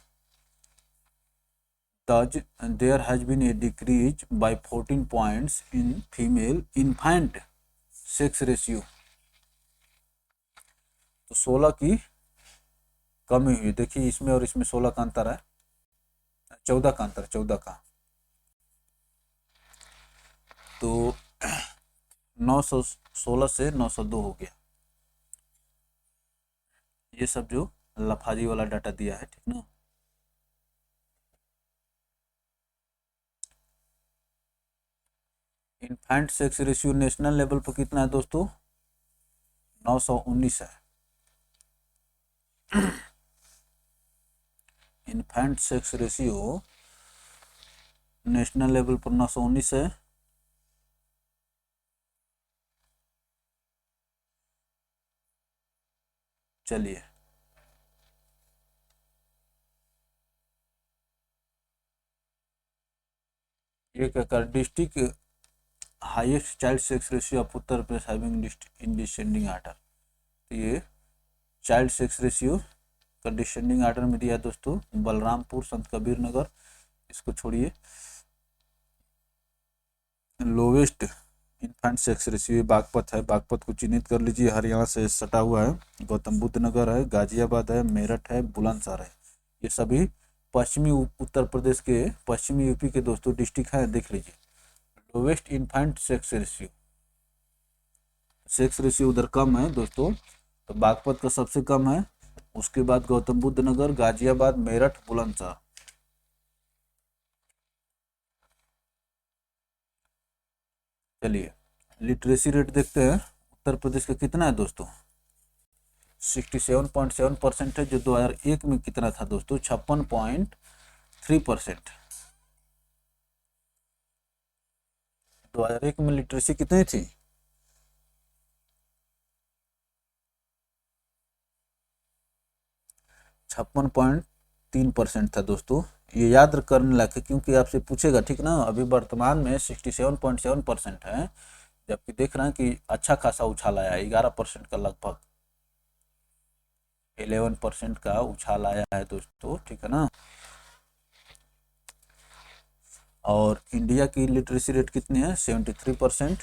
thus there has been a decrease by 14 points in female infant sex ratio। तो 16 की कमी हुई। देखिए इसमें और इसमें 16 का अंतर है, 14 का अंतर, 14 का। तो 916 से 902 हो गया। ये सब जो लफाजी वाला डाटा दिया है, ठीक ना। Infant sex ratio national level पर कितना है दोस्तों? 919 है। Infant sex ratio national level पर 919 है। चलिए ये क्या कर, district highest child sex ratio of Uttar Pradesh having in descending order. तो ये चाइल्ड सेक्स रेशियो का डिसेंडिंग आर्डर में दिया दोस्तों, बलरामपुर, संत कबीर नगर, इसको छोड़िए। Lowest infant sex ratio Baghpat है, बागपत को चिन्हित कर लीजिए, हरियाणा से सटा हुआ है। गौतम बुद्ध नगर है, गाजियाबाद है, मेरठ है, बुलंदशहर है। ये सभी पश्चिमी उत्तर प्रदेश के, पश्चिमी यूपी के दोस्तों डिस्ट्रिक्ट हैं, देख लीजिए। Lowest infant sex ratio, sex ratio उधर कम है दोस्तों, तो बागपत का सबसे कम है, उसके बाद गौतम बुद्ध नगर, गाजियाबाद, मेरठ, बुलंदशहर। चलिए लिटरेसी रेट देखते हैं, उत्तर प्रदेश का कितना है दोस्तों? 67.7% है, जो 2001 में कितना था दोस्तों? 56.3%। 2001 में लिटरेसी कितनी थी? 56.3% था दोस्तों। ये याद करने लायक है, क्योंकि आपसे पूछेगा, ठीक ना। अभी वर्तमान में 67.7% है, जबकि देख रहे हैं कि अच्छा खासा उछाल आया है, 11% का लगभग 11% का उछाल आया है दोस्तों, ठीक है ना। और इंडिया की लिटरेसी रेट कितनी है? 73%।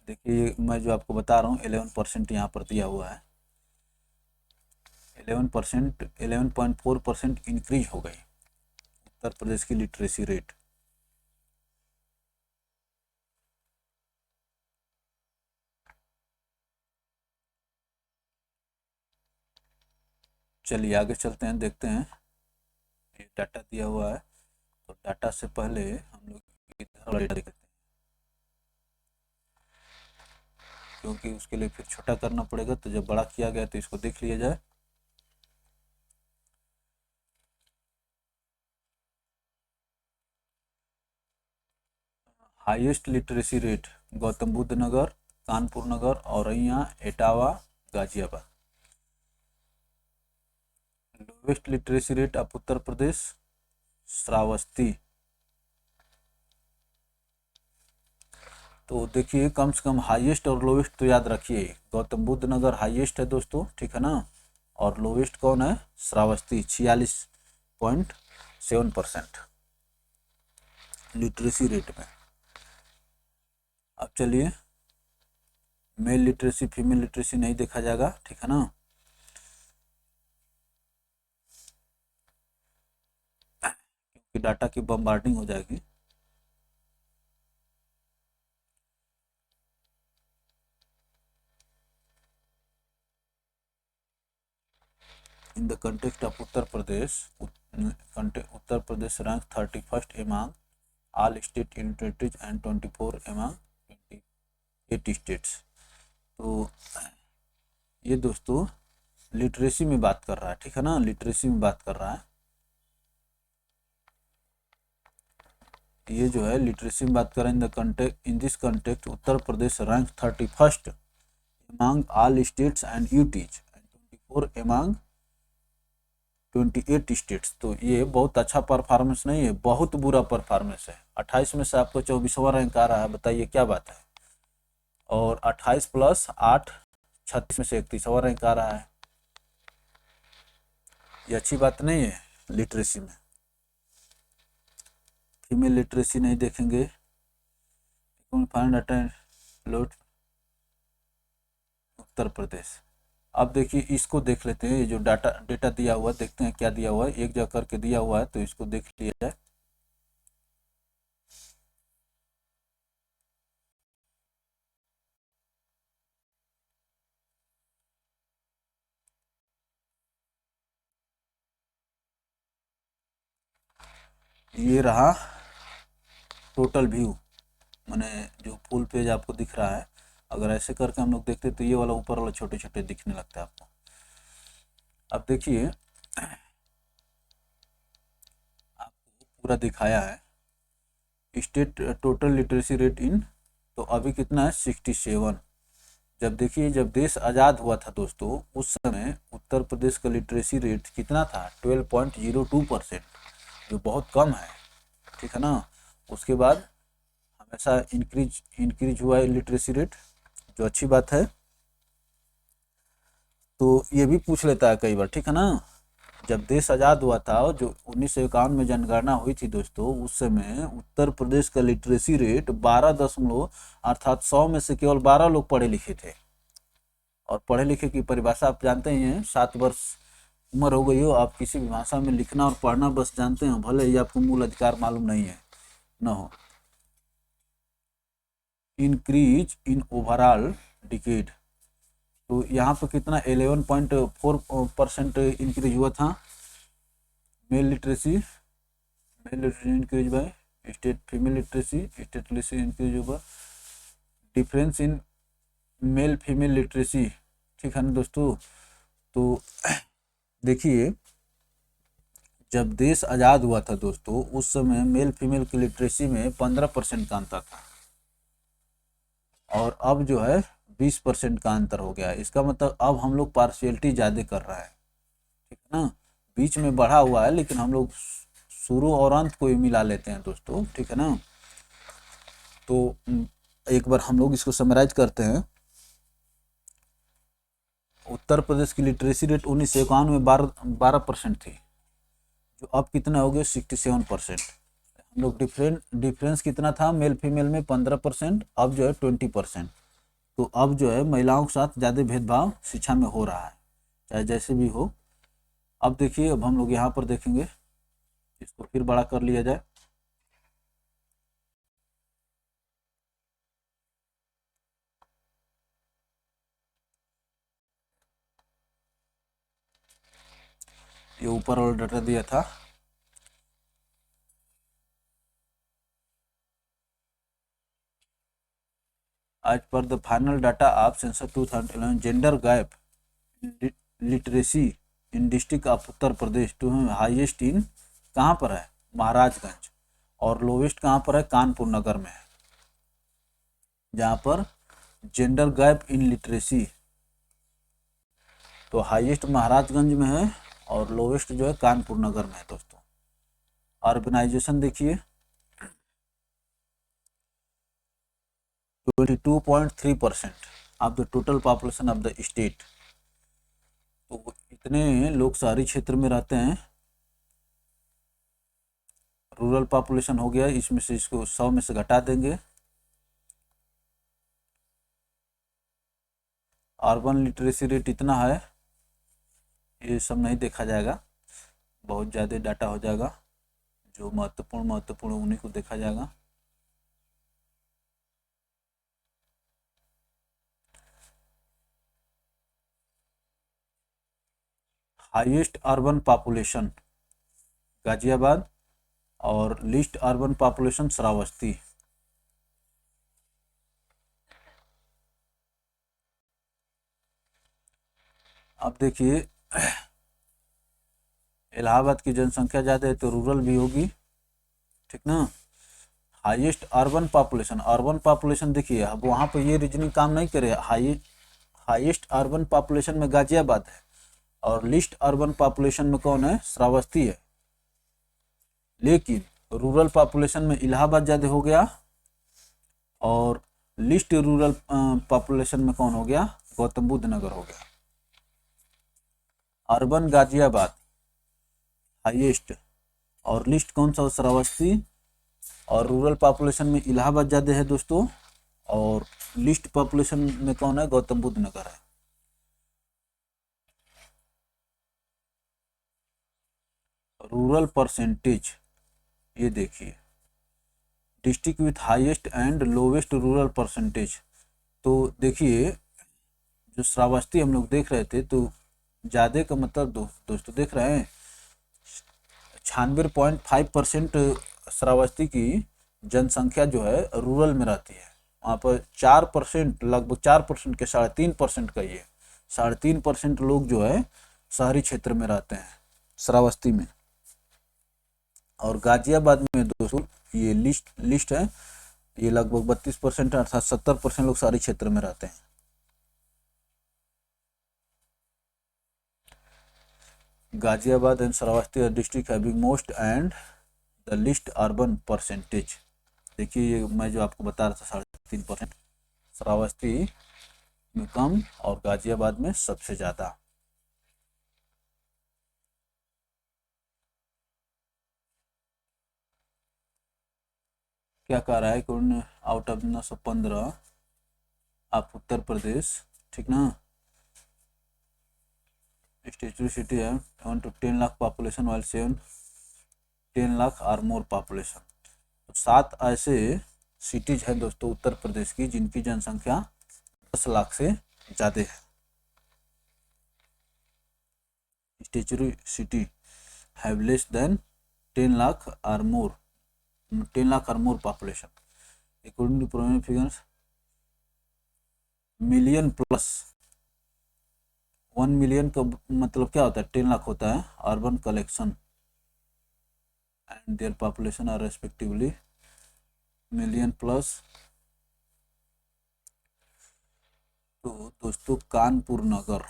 देखिए मैं जो आपको बता रहा हूँ 11% यहाँ पर दिया हुआ है। 11%, 11.4% इंक्रीज हो गई उत्तर प्रदेश की लिटरेसी रेट। चलिए आगे चलते हैं, देखते हैं। ये डाटा दिया हुआ है, तो डाटा से पहले हम लोग इधर वाला डाटा देखते हैं, क्योंकि उसके लिए फिर छोटा करना पड़ेगा। तो जब बड़ा किया गया तो इसको देख लिया जाए। Highest literacy rate Gautam Buddh Nagar, Kanpur Nagar, Auraiya, Etawah, Ghaziabad. Lowest literacy rate of Uttar Pradesh, Shravasti. तो देखिए कम से कम हाईएस्ट और लोवेस्ट तो याद रखिए, गौतम बुद्ध नगर हाईएस्ट है दोस्तों, ठीक है ना। और लोवेस्ट कौन है? श्रावस्ती, 46.7% लिटरेसी रेट में। अब चलिए, मेल लिटरेसी फीमेल लिटरेसी नहीं देखा जाएगा, ठीक है ना। क्योंकि डाटा की बम्बार्डिंग हो जाएगी। In the context of Uttar Pradesh, Uttar Pradesh ranks 31st among all state territories and 24 among 28 states। तो ये दोस्तों लिटरेसी में बात कर रहा है, ठीक है ना, लिटरेसी में बात कर रहा है। ये जो है लिटरेसी में बात कर रहा है। In this context Uttar Pradesh rank 31st among all states and UTs and 24 among 28 states. तो ये बहुत अच्छा परफॉर्मेंस नहीं है, बहुत बुरा परफॉर्मेंस है। 28 में से आपको 24वां रैंक आ रहा है, बताइए क्या बात है। और 28 + 8 36 में से 31वां रैंक आ रहा है। ये अच्छी बात नहीं है लिटरेसी में। फीमेल लिटरेसी नहीं देखेंगे, find data load Uttar Pradesh. अब देखिए इसको देख लेते हैं, ये जो डेटा दिया हुआ है, देखते हैं क्या दिया हुआ है, एक जगह करके दिया हुआ है तो इसको देख लिया जाए। ये रहा टोटल व्यू, माने जो फुल पेज आपको दिख रहा है। अगर ऐसे करके हम लोग देखते तो ये वाला ऊपर वाला छोटे छोटे दिखने लगता है आपको। अब देखिए आपको पूरा दिखाया है state total literacy rate in, तो अभी कितना है 67। जब देखिए जब देश आज़ाद हुआ था दोस्तों, उस समय उत्तर प्रदेश का लिटरेसी रेट कितना था 12.02%, जो बहुत कम है, ठीक है ना। उसके बाद हमेशा इंक्रीज हुआ है लिटरेसी रेट, जो अच्छी बात है। तो ये भी पूछ लेता है कई बार, ठीक है ना। जब देश आज़ाद हुआ था, जो 1951 में जनगणना हुई थी दोस्तों, उस समय उत्तर प्रदेश का लिटरेसी रेट 12 अर्थात 100 में से केवल 12 लोग पढ़े लिखे थे। और पढ़े लिखे की परिभाषा आप जानते ही हैं, 7 वर्ष उम्र हो गई हो, आप किसी भी भाषा में लिखना और पढ़ना बस जानते हैं, भले ही आपको मूल अधिकार मालूम नहीं है न हो। इंक्रीज इन ओवरऑल डिकेड, तो यहाँ पर कितना 11.4% इंक्रीज हुआ था male literacy increase by state, female literacy state literacy increase हुआ, difference in male female literacy, ठीक है ना दोस्तों। तो देखिए जब देश आज़ाद हुआ था दोस्तों, उस समय मेल फीमेल की लिटरेसी में 15% का अंतर था, और अब जो है 20% का अंतर हो गया। इसका मतलब अब हम लोग पार्शियलिटी ज़्यादा कर रहा है, ठीक है ना। बीच में बढ़ा हुआ है, लेकिन हम लोग शुरू और अंत को ही मिला लेते हैं दोस्तों, ठीक है ना। तो एक बार हम लोग इसको समराइज करते हैं। उत्तर प्रदेश की लिटरेसी रेट 1951 में 12% थी, जो अब कितना हो गया 67%। हम लोग डिफरेंस कितना था मेल फीमेल में 15%, अब जो है 20%। तो अब जो है महिलाओं के साथ ज़्यादा भेदभाव शिक्षा में हो रहा है, चाहे जैसे भी हो। अब देखिए, अब हम लोग यहाँ पर देखेंगे, इसको फिर बड़ा कर लिया जाए। ये ऊपर वाला डाटा दिया था, आज पर the final data of census 2011 gender gap literacy in district of Uttar Pradesh two highest in कहाँ पर है महाराजगंज, और लोवेस्ट कहाँ पर है कानपुर नगर में है, जहाँ पर जेंडर गैप इन लिटरेसी तो हाईएस्ट महाराजगंज में है और लोवेस्ट जो है कानपुर नगर में है दोस्तों। अर्बनाइजेशन देखिए 22.3% of the total population of the state. तो इतने लोग शहरी क्षेत्र में रहते हैं। रूरल पॉपुलेशन हो गया, इसमें से इसको 100 में से घटा देंगे। अर्बन लिटरेसी रेट इतना है, ये सब नहीं देखा जाएगा, बहुत ज़्यादा डाटा हो जाएगा। जो महत्वपूर्ण उन्हीं को देखा जाएगा। हाईएस्ट अर्बन पॉपुलेशन गाजियाबाद और लीस्ट अर्बन पॉपुलेशन श्रावस्ती। अब देखिए इलाहाबाद की जनसंख्या ज़्यादा है तो रूरल भी होगी, ठीक ना। हाईएस्ट अर्बन पॉपुलेशन देखिए, अब वहाँ पर ये रीजनिंग काम नहीं करे। हाईएस्ट अर्बन पॉपुलेशन में गाजियाबाद है और लिस्ट अर्बन पॉपुलेशन में कौन है श्रावस्ती है, लेकिन रूरल पॉपुलेशन में इलाहाबाद ज़्यादा हो गया और लिस्ट रूरल पॉपुलेशन में कौन हो गया गौतम बुद्ध नगर हो गया। अर्बन गाजियाबाद हाईएस्ट, और लिस्ट कौन सा, श्रावस्ती, और रूरल पॉपुलेशन में इलाहाबाद ज़्यादा है दोस्तों, और लिस्ट पॉपुलेशन में कौन है, गौतम बुद्ध नगर है। रूरल परसेंटेज, ये देखिए, district with highest and lowest rural percentage. तो देखिए जो श्रावस्ती हम लोग देख रहे थे, तो ज़्यादा का मतलब दोस्तों देख रहे हैं 96.5% श्रावस्ती की जनसंख्या जो है रूरल में रहती है। वहाँ पर 4%, लगभग 4% के 3.5% का, ये 3.5% लोग जो है शहरी क्षेत्र में रहते हैं श्रावस्ती में। और गाजियाबाद में दोस्तों ये लिस्ट है, ये लगभग 32% है, अर्थात 70% लोग शहरी क्षेत्र में रहते हैं। Ghaziabad and Shravasti district having most and the list urban percentage. देखिए ये मैं जो आपको बता रहा था 3.5%, श्रावस्ती में कम और गाजियाबाद में सबसे ज़्यादा। क्या कह रहा है कि आउट ऑफ 915 आप उत्तर प्रदेश, ठीक ना, स्टेचू सिटी है 1 to 10 लाख पॉपुलेशन वाले 10 लाख और मोर पॉपुलेशन। तो 7 ऐसे सिटीज हैं दोस्तों उत्तर प्रदेश की जिनकी जनसंख्या 10 लाख से ज़्यादा है। Statue city have less than 10 lakh or more, 10 lakh or more population according to provincial figures. Million plus 1 million का मतलब क्या होता है, 10 लाख होता है। Urban collection and their population are respectively million plus. तो दोस्तों कानपुर नगर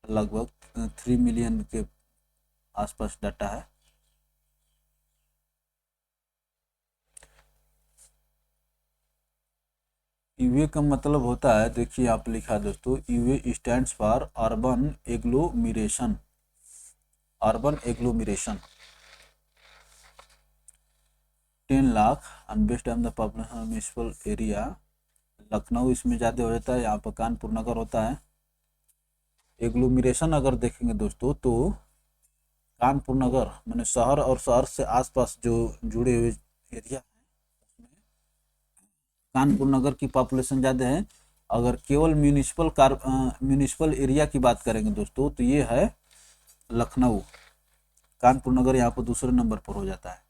लगभग 3 मिलियन के आसपास डाटा है। यूए का मतलब होता है, देखिए आप लिखा दोस्तों, UA stands for urban agglomeration. Urban agglomeration 10 lakh and based on the population municipal area. Lucknow इसमें ज़्यादा हो जाता है, यहाँ पर कानपुर नगर होता है। एग्लोमिरेशन अगर देखेंगे दोस्तों तो कानपुर नगर मैंने शहर और शहर से आसपास जो जुड़े हुए एरिया हैं उसमें कानपुर नगर की पॉपुलेशन ज़्यादा है। अगर केवल म्यूनिसिपल एरिया की बात करेंगे दोस्तों तो ये है लखनऊ। कानपुर नगर यहाँ पर दूसरे नंबर पर हो जाता है।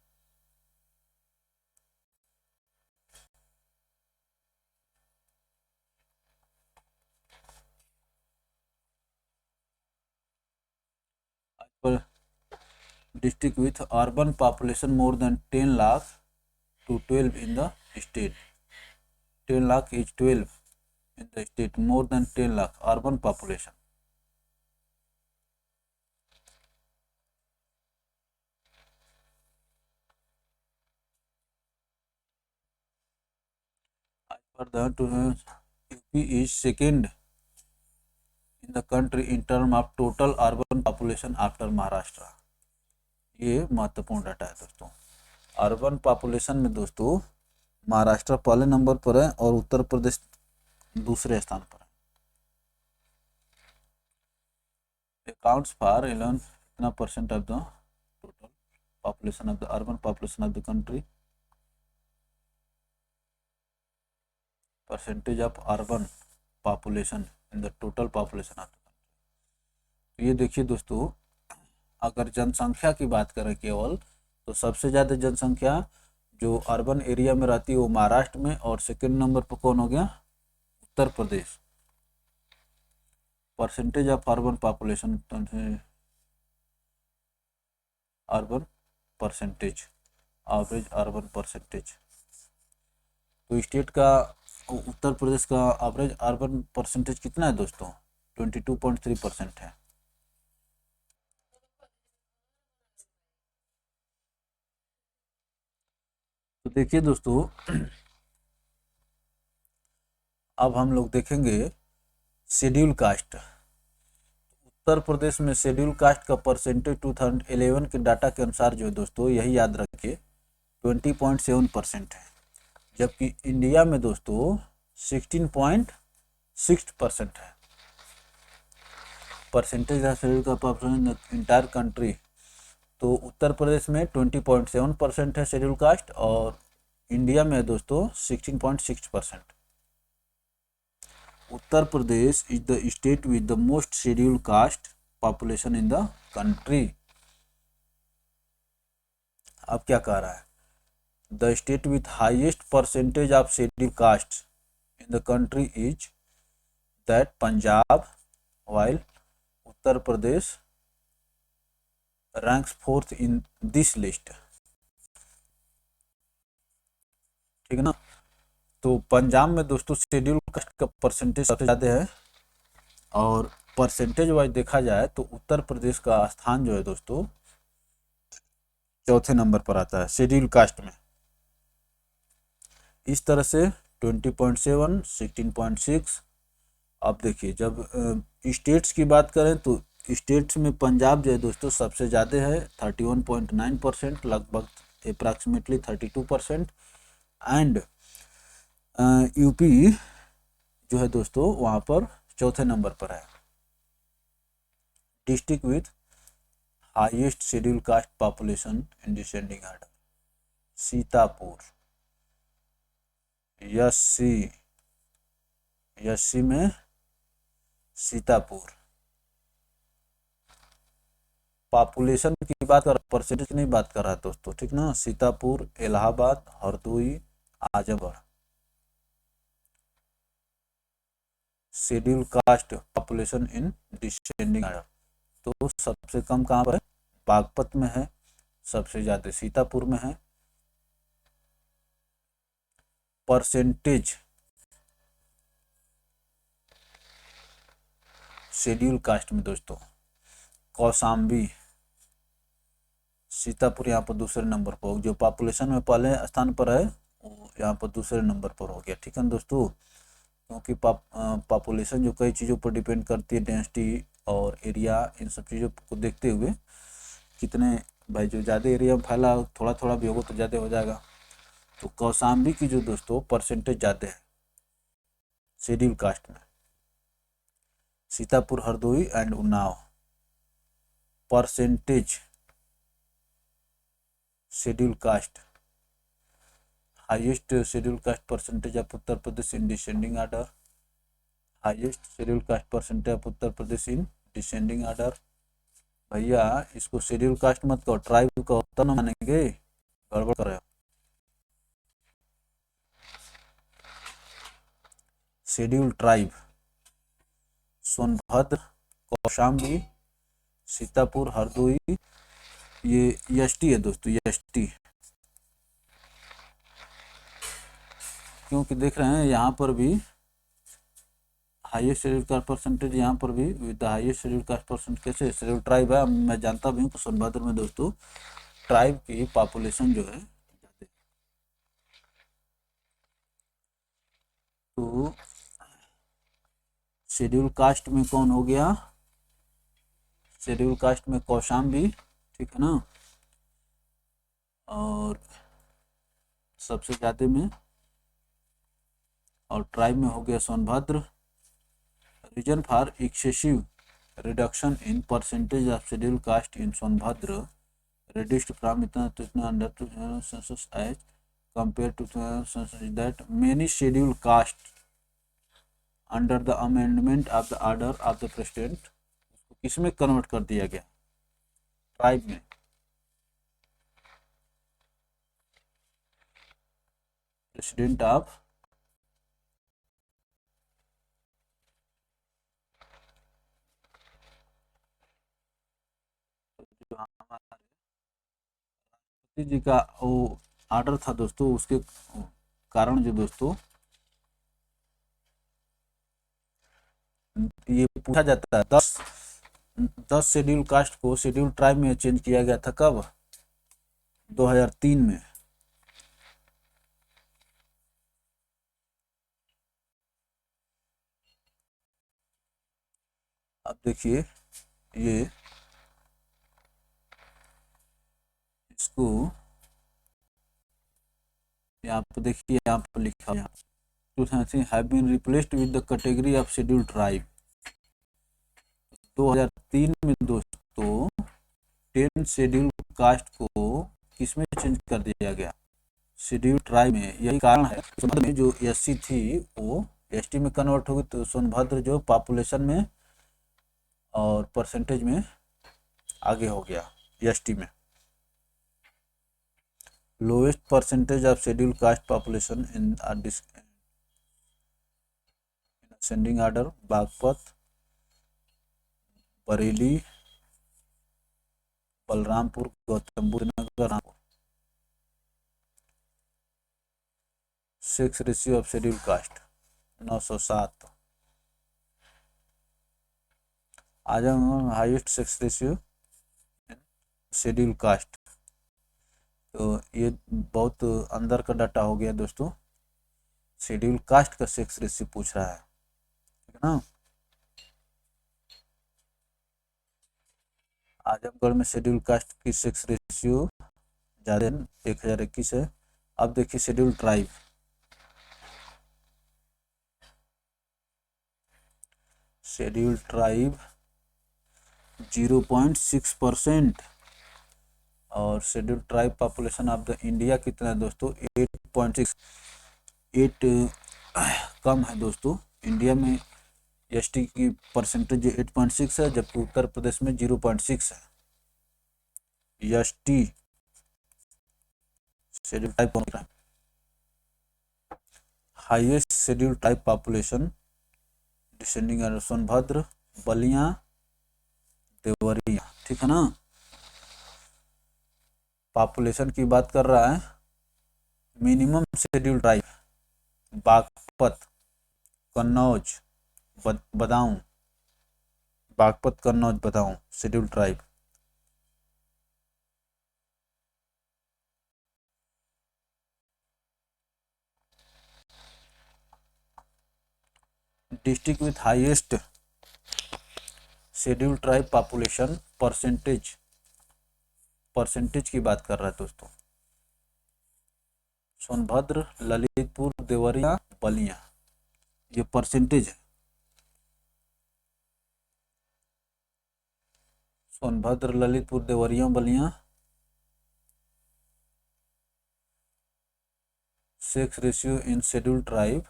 पर district with urban population more than 10 lakh to 12 in the state. 10 lakh is 12 in the state, more than 10 lakh urban population. For that, UP is second in the country in terms of total urban population after Maharashtra. ये महत्वपूर्ण data है दोस्तों। Urban population में दोस्तों महाराष्ट्र पहले number पर है और उत्तर प्रदेश दूसरे स्थान पर है। Accounts for 11% of the total population of the urban population of the country. Percentage of urban population in the total population of the country. ये देखिए दोस्तों, अगर जनसंख्या की बात करें केवल, तो सबसे ज़्यादा जनसंख्या जो अर्बन एरिया में रहती है वो महाराष्ट्र में, और सेकंड नंबर पर कौन हो गया, Uttar Pradesh. Percentage of urban population, urban percentage, average urban percentage. तो स्टेट का, उत्तर प्रदेश का एवरेज अर्बन परसेंटेज कितना है दोस्तों, 22.3% है। तो देखिए दोस्तों, अब हम लोग देखेंगे शेड्यूल कास्ट। उत्तर प्रदेश में शेड्यूल कास्ट का परसेंटेज 2011 के डाटा के अनुसार जो है दोस्तों, यही याद रखिए, 20.7% है, जबकि इंडिया में दोस्तों 16.6% है परसेंटेज ऑफ शेड्यूल का पॉपुलेशन इंटायर कंट्री। तो उत्तर प्रदेश में 20.7% है शेड्यूल कास्ट, और इंडिया में दोस्तों 16.6%। Uttar Pradesh is the state with the most schedule caste population in the country. अब क्या कह रहा है, the state with highest percentage of schedule caste in the country is that Punjab, while Uttar Pradesh ranks fourth in this list. ठीक है ना। तो पंजाब में दोस्तों शेड्यूल कास्ट का परसेंटेज सबसे ज़्यादा है, और परसेंटेज वाइज देखा जाए तो उत्तर प्रदेश का स्थान जो है दोस्तों चौथे नंबर पर आता है शेड्यूल कास्ट में। इस तरह से 20.7, 16.6। अब देखिए, जब स्टेट्स की बात करें तो स्टेट्स में पंजाब जो है दोस्तों सबसे ज़्यादा है 31.9%, लगभग अप्रॉक्सीमेटली 32%। एंड यूपी जो है दोस्तों वहाँ पर चौथे नंबर पर है। District with highest schedule caste population in descending order, Sitapur, यसी में सीतापुर। पॉपुलेशन की बात कर, परसेंटेज की नहीं बात कर रहा है दोस्तों, ठीक ना। Sitapur, Allahabad, Hardoi, Azamgarh. Schedule caste population in descending order, तो सबसे कम कहाँ पर है, बागपत में है, सबसे ज़्यादा सीतापुर में है। परसेंटेज शेड्यूल कास्ट में दोस्तों कौशाम्बी, सीतापुर यहाँ पर दूसरे नंबर पर, जो पॉपुलेशन में पहले स्थान पर है वो यहाँ पर दूसरे नंबर पर हो गया। ठीक है दोस्तों, क्योंकि पॉपुलेशन जो कई चीज़ों पर डिपेंड करती है, डेंसिटी और एरिया, इन सब चीज़ों को देखते हुए कितने भाई जो ज़्यादा एरिया में फैला, थोड़ा थोड़ा भी होगा तो ज़्यादा हो जाएगा। तो कौशाम्बी की जो दोस्तों परसेंटेज ज़्यादा है शेड्यूल कास्ट में। Sitapur, Hardoi and Unnao. Percentage schedule caste, highest schedule cast percentage of Uttar Pradesh in descending order, highest schedule cast percentage of Uttar Pradesh in descending order. भैया इसको शेड्यूल कास्ट मत कहो, ट्राइब कहो, तब न मानेंगे, गड़बड़ कर रहे हो। शेड्यूल ट्राइब सोनभद्र, कौशाम्बी, सीतापुर, हरदोई, ये एसटी है दोस्तों, एसटी। क्योंकि देख रहे हैं यहाँ पर भी हाईएस्ट शेड्यूल कास्ट परसेंटेज, यहाँ पर भी with the highest schedule cast percent कैसे शेड्यूल ट्राइब है। मैं जानता भी हूँ कि सोनभद्र में दोस्तों ट्राइब की पॉपुलेशन जो है, तो शेड्यूल कास्ट में कौन हो गया, शेड्यूल कास्ट में कौशाम्बी, ठीक है ना, और सबसे ज़्यादा में, और ट्राइब में हो गया Sonbhadra. Reason for excessive reduction in percentage of schedule caste in Sonbhadra reduced from इतना to इतना under to census as compared to census that many scheduled caste under the amendment of the order of the president, किसमें convert कर दिया गया, tribe में। President of जी का वो order था दोस्तों, उसके कारण जो दोस्तों ये पूछा जाता है, 10 शेड्यूल कास्ट को शेड्यूल ट्राइब में चेंज किया गया था, कब, 2003 में। अब देखिए ये इसको यहाँ पे देखिए, यहाँ पे लिखा है 2000 have been replaced with the category of scheduled tribe. 2003 में दोस्तों 10 शेड्यूल कास्ट को किसमें चेंज कर दिया गया? शेड्यूल ट्राइब में। यही कारण है सोनभद्र में जो एससी थी वो एसटी में कन्वर्ट हो गई, तो सोनभद्र जो पॉपुलेशन में और परसेंटेज में आगे हो गया एसटी में। Lowest percentage of schedule caste population in ascending order Baghpat, Bareilly, Balrampur, Gautam Buddh Nagar, Rampur. Sex ratio of schedule cast 907। Azam highest sex ratio schedule caste. तो ये बहुत अंदर का डाटा हो गया दोस्तों, शेड्यूल कास्ट का सेक्स रेशियो पूछ रहा है, ठीक है ना। आजमगढ़ में शेड्यूल कास्ट की सेक्स रेशियो ज़्यादा 1021 है। अब देखिए शेड्यूल ट्राइब, शेड्यूल ट्राइब 0.6%। और schedule tribe population of the India कितना है दोस्तों? 8.6। 8 कम है दोस्तों इंडिया में। एसटी की परसेंटेज 8.6 है, जबकि उत्तर प्रदेश में 0.6 है। ST schedule tribe highest schedule tribe population descending Sonbhadra, Ballia, Deoria, ठीक है ना। पॉपुलेशन की बात कर रहा है। Minimum schedule tribe Baghpat, Kannauj, Budaun, Baghpat, Kannauj, Budaun schedule tribe. District with highest schedule tribe population percentage की बात कर रहा है दोस्तों। सोनभद्र, ललितपुर, देवरिया, बलिया, ये परसेंटेज है। सोनभद्र, ललितपुर, देवरिया, बलिया। सेक्स रेशियो इन शेड्यूल ट्राइब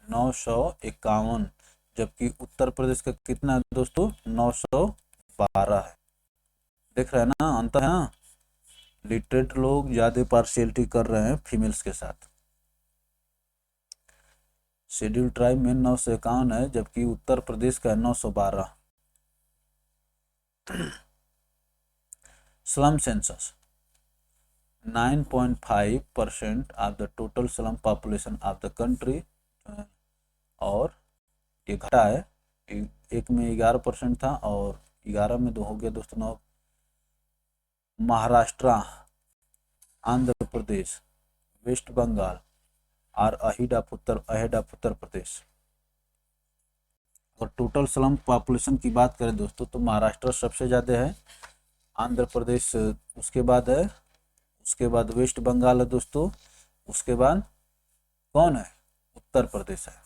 951, जबकि उत्तर प्रदेश का कितना है दोस्तों? 912 है। देख रहे हैं ना अंतर है ना। लिटरेट लोग ज़्यादा पार्शियलिटी कर रहे हैं फीमेल्स के साथ। शेड्यूल ट्राइब में 951 है, जबकि उत्तर प्रदेश का 912। Slum census 9.5% of the total slum population of the country, और ये घटा है। एक में 11% था और 11 में 2 हो गया दोस्तों 9। महाराष्ट्र, आंध्र प्रदेश, वेस्ट बंगाल और अहेड ऑफ उत्तर प्रदेश। और टोटल स्लम पॉपुलेशन की बात करें दोस्तों तो महाराष्ट्र सबसे ज़्यादा है, आंध्र प्रदेश उसके बाद है, उसके बाद वेस्ट बंगाल है दोस्तों, उसके बाद कौन है? उत्तर प्रदेश है।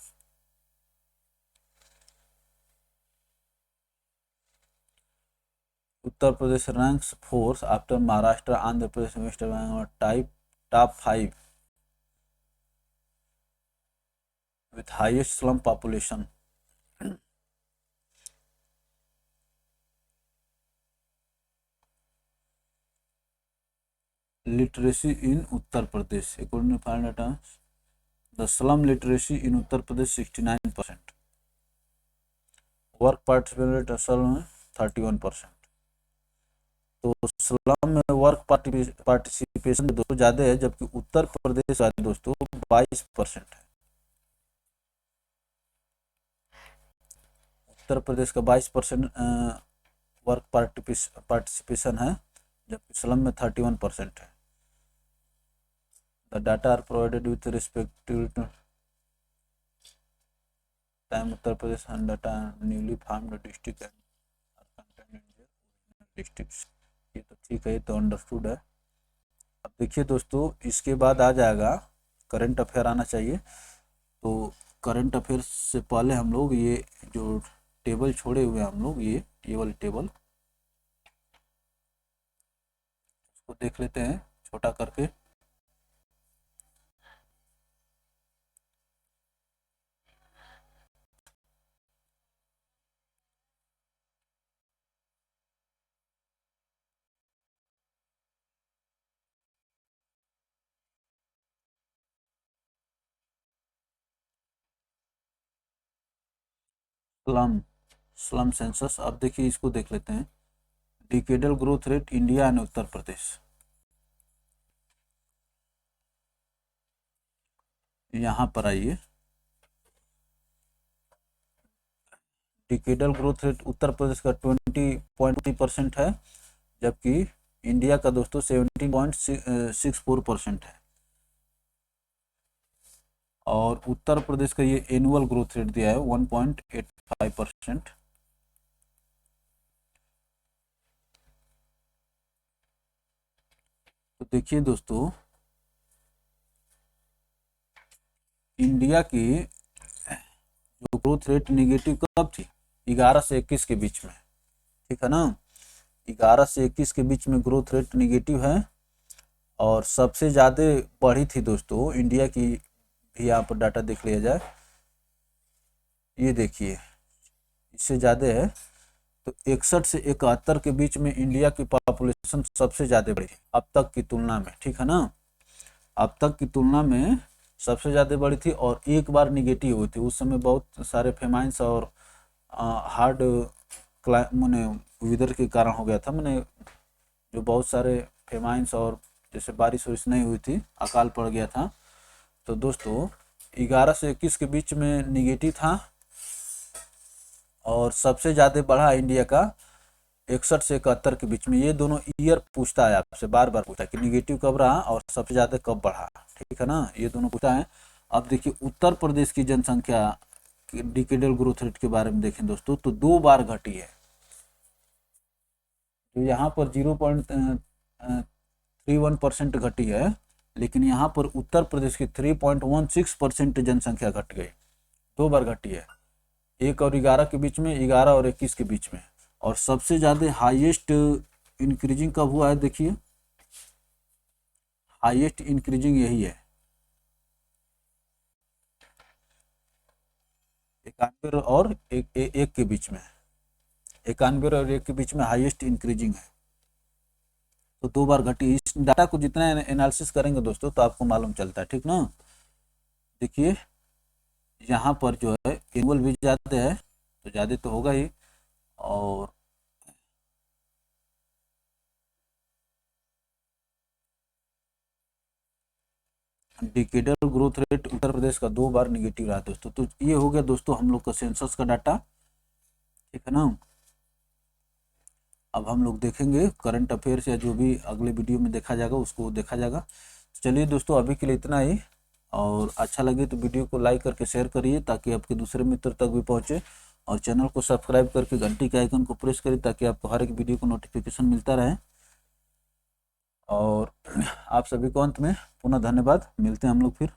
Uttar Pradesh ranks 4 after Maharashtra, Andhra Pradesh, West Bengal top 5 with highest slum population। Literacy in Uttar Pradesh according to final data, the slum literacy in Uttar Pradesh 69%, work participation rate असल में 31%। तो स्लम में वर्क पार्टिसिपेशन दोस्तों ज़्यादा है, जबकि उत्तर प्रदेश दोस्तों 22% है। उत्तर प्रदेश का 22% वर्क पार्टिसिपेशन है, जबकि स्लम में 31% है। The data are provided with respective time Uttar Pradesh data newly formed district district. ये तो ठीक है, ये तो अंडरस्टूड है। अब देखिए दोस्तों, इसके बाद आ जाएगा करंट अफेयर आना चाहिए। तो करंट अफेयर्स से पहले हम लोग ये जो टेबल छोड़े हुए हैं हम लोग, ये वाली टेबल इसको देख लेते हैं छोटा करके। Slum slum census. अब देखिए इसको देख लेते हैं, decadal growth rate India and Uttar Pradesh. यहाँ पर आइए, decadal growth rate Uttar Pradesh का 20.3% है, जबकि इंडिया का दोस्तों 17.64% है। और उत्तर प्रदेश का ये एनुअल ग्रोथ रेट दिया है 1.85%। तो देखिए दोस्तों, इंडिया की जो ग्रोथ रेट निगेटिव कब थी, 11 से 21 के बीच में, ठीक है ना। 11 से 21 के बीच में ग्रोथ रेट निगेटिव है। और सबसे ज़्यादा बढ़ी थी दोस्तों इंडिया की, भी यहाँ पर डाटा देख लिया जाए, ये देखिए इससे ज़्यादा है। तो 61 से 71 के बीच में इंडिया की पॉपुलेशन सबसे ज़्यादा बढ़ी अब तक की तुलना में, ठीक है ना। अब तक की तुलना में सबसे ज़्यादा बढ़ी थी, और एक बार निगेटिव हुई थी। उस समय बहुत सारे फेमाइंस और हार्ड मैंने वेदर के कारण हो गया था, मैंने जो बहुत सारे फेमाइंस और जैसे बारिश वारिश नहीं हुई थी, अकाल पड़ गया था। तो दोस्तों 11 से 21 के बीच में निगेटिव था, और सबसे ज़्यादा बढ़ा इंडिया का 61 से 71 के बीच में। ये दोनों ईयर पूछता है आपसे, बार बार पूछता है कि निगेटिव कब रहा और सबसे ज़्यादा कब बढ़ा, ठीक है ना, ये दोनों पूछता है। अब देखिए उत्तर प्रदेश की जनसंख्या डिकेडल ग्रोथ रेट के बारे में देखें दोस्तों, तो 2 बार घटी है। तो यहाँ पर 0.31% घटी है, लेकिन यहाँ पर उत्तर प्रदेश की 3.16% जनसंख्या घट गई, 2 बार घटी है। 1 और 11 के बीच में, 11 और 21 के बीच में। और सबसे ज़्यादा हाईएस्ट इंक्रीजिंग कब हुआ है, देखिए हाईएस्ट इंक्रीजिंग यही है, 91 और 1 के बीच में, 91 और 1 के बीच में हाईएस्ट इंक्रीजिंग है। तो 2 बार घटी। इस डाटा को जितना एनालिसिस करेंगे दोस्तों तो आपको मालूम चलता है, ठीक ना। देखिए यहाँ पर जो है एनुअल भी ज़्यादा है, तो ज़्यादा तो होगा ही। और decadal growth rate Uttar Pradesh का 2 बार निगेटिव रहा दोस्तों। तो ये हो गया दोस्तों हम लोग का सेंसस का डाटा, ठीक है ना। अब हम लोग देखेंगे करंट अफेयर्स, या जो भी अगले वीडियो में देखा जाएगा उसको देखा जाएगा। चलिए दोस्तों, अभी के लिए इतना ही। और अच्छा लगे तो वीडियो को लाइक करके शेयर करिए, ताकि आपके दूसरे मित्र तक भी पहुँचे। और चैनल को सब्सक्राइब करके घंटी के आइकन को प्रेस करिए, ताकि आपको हर एक वीडियो को नोटिफिकेशन मिलता रहे। और आप सभी को अंत में पुनः धन्यवाद। मिलते हैं हम लोग फिर।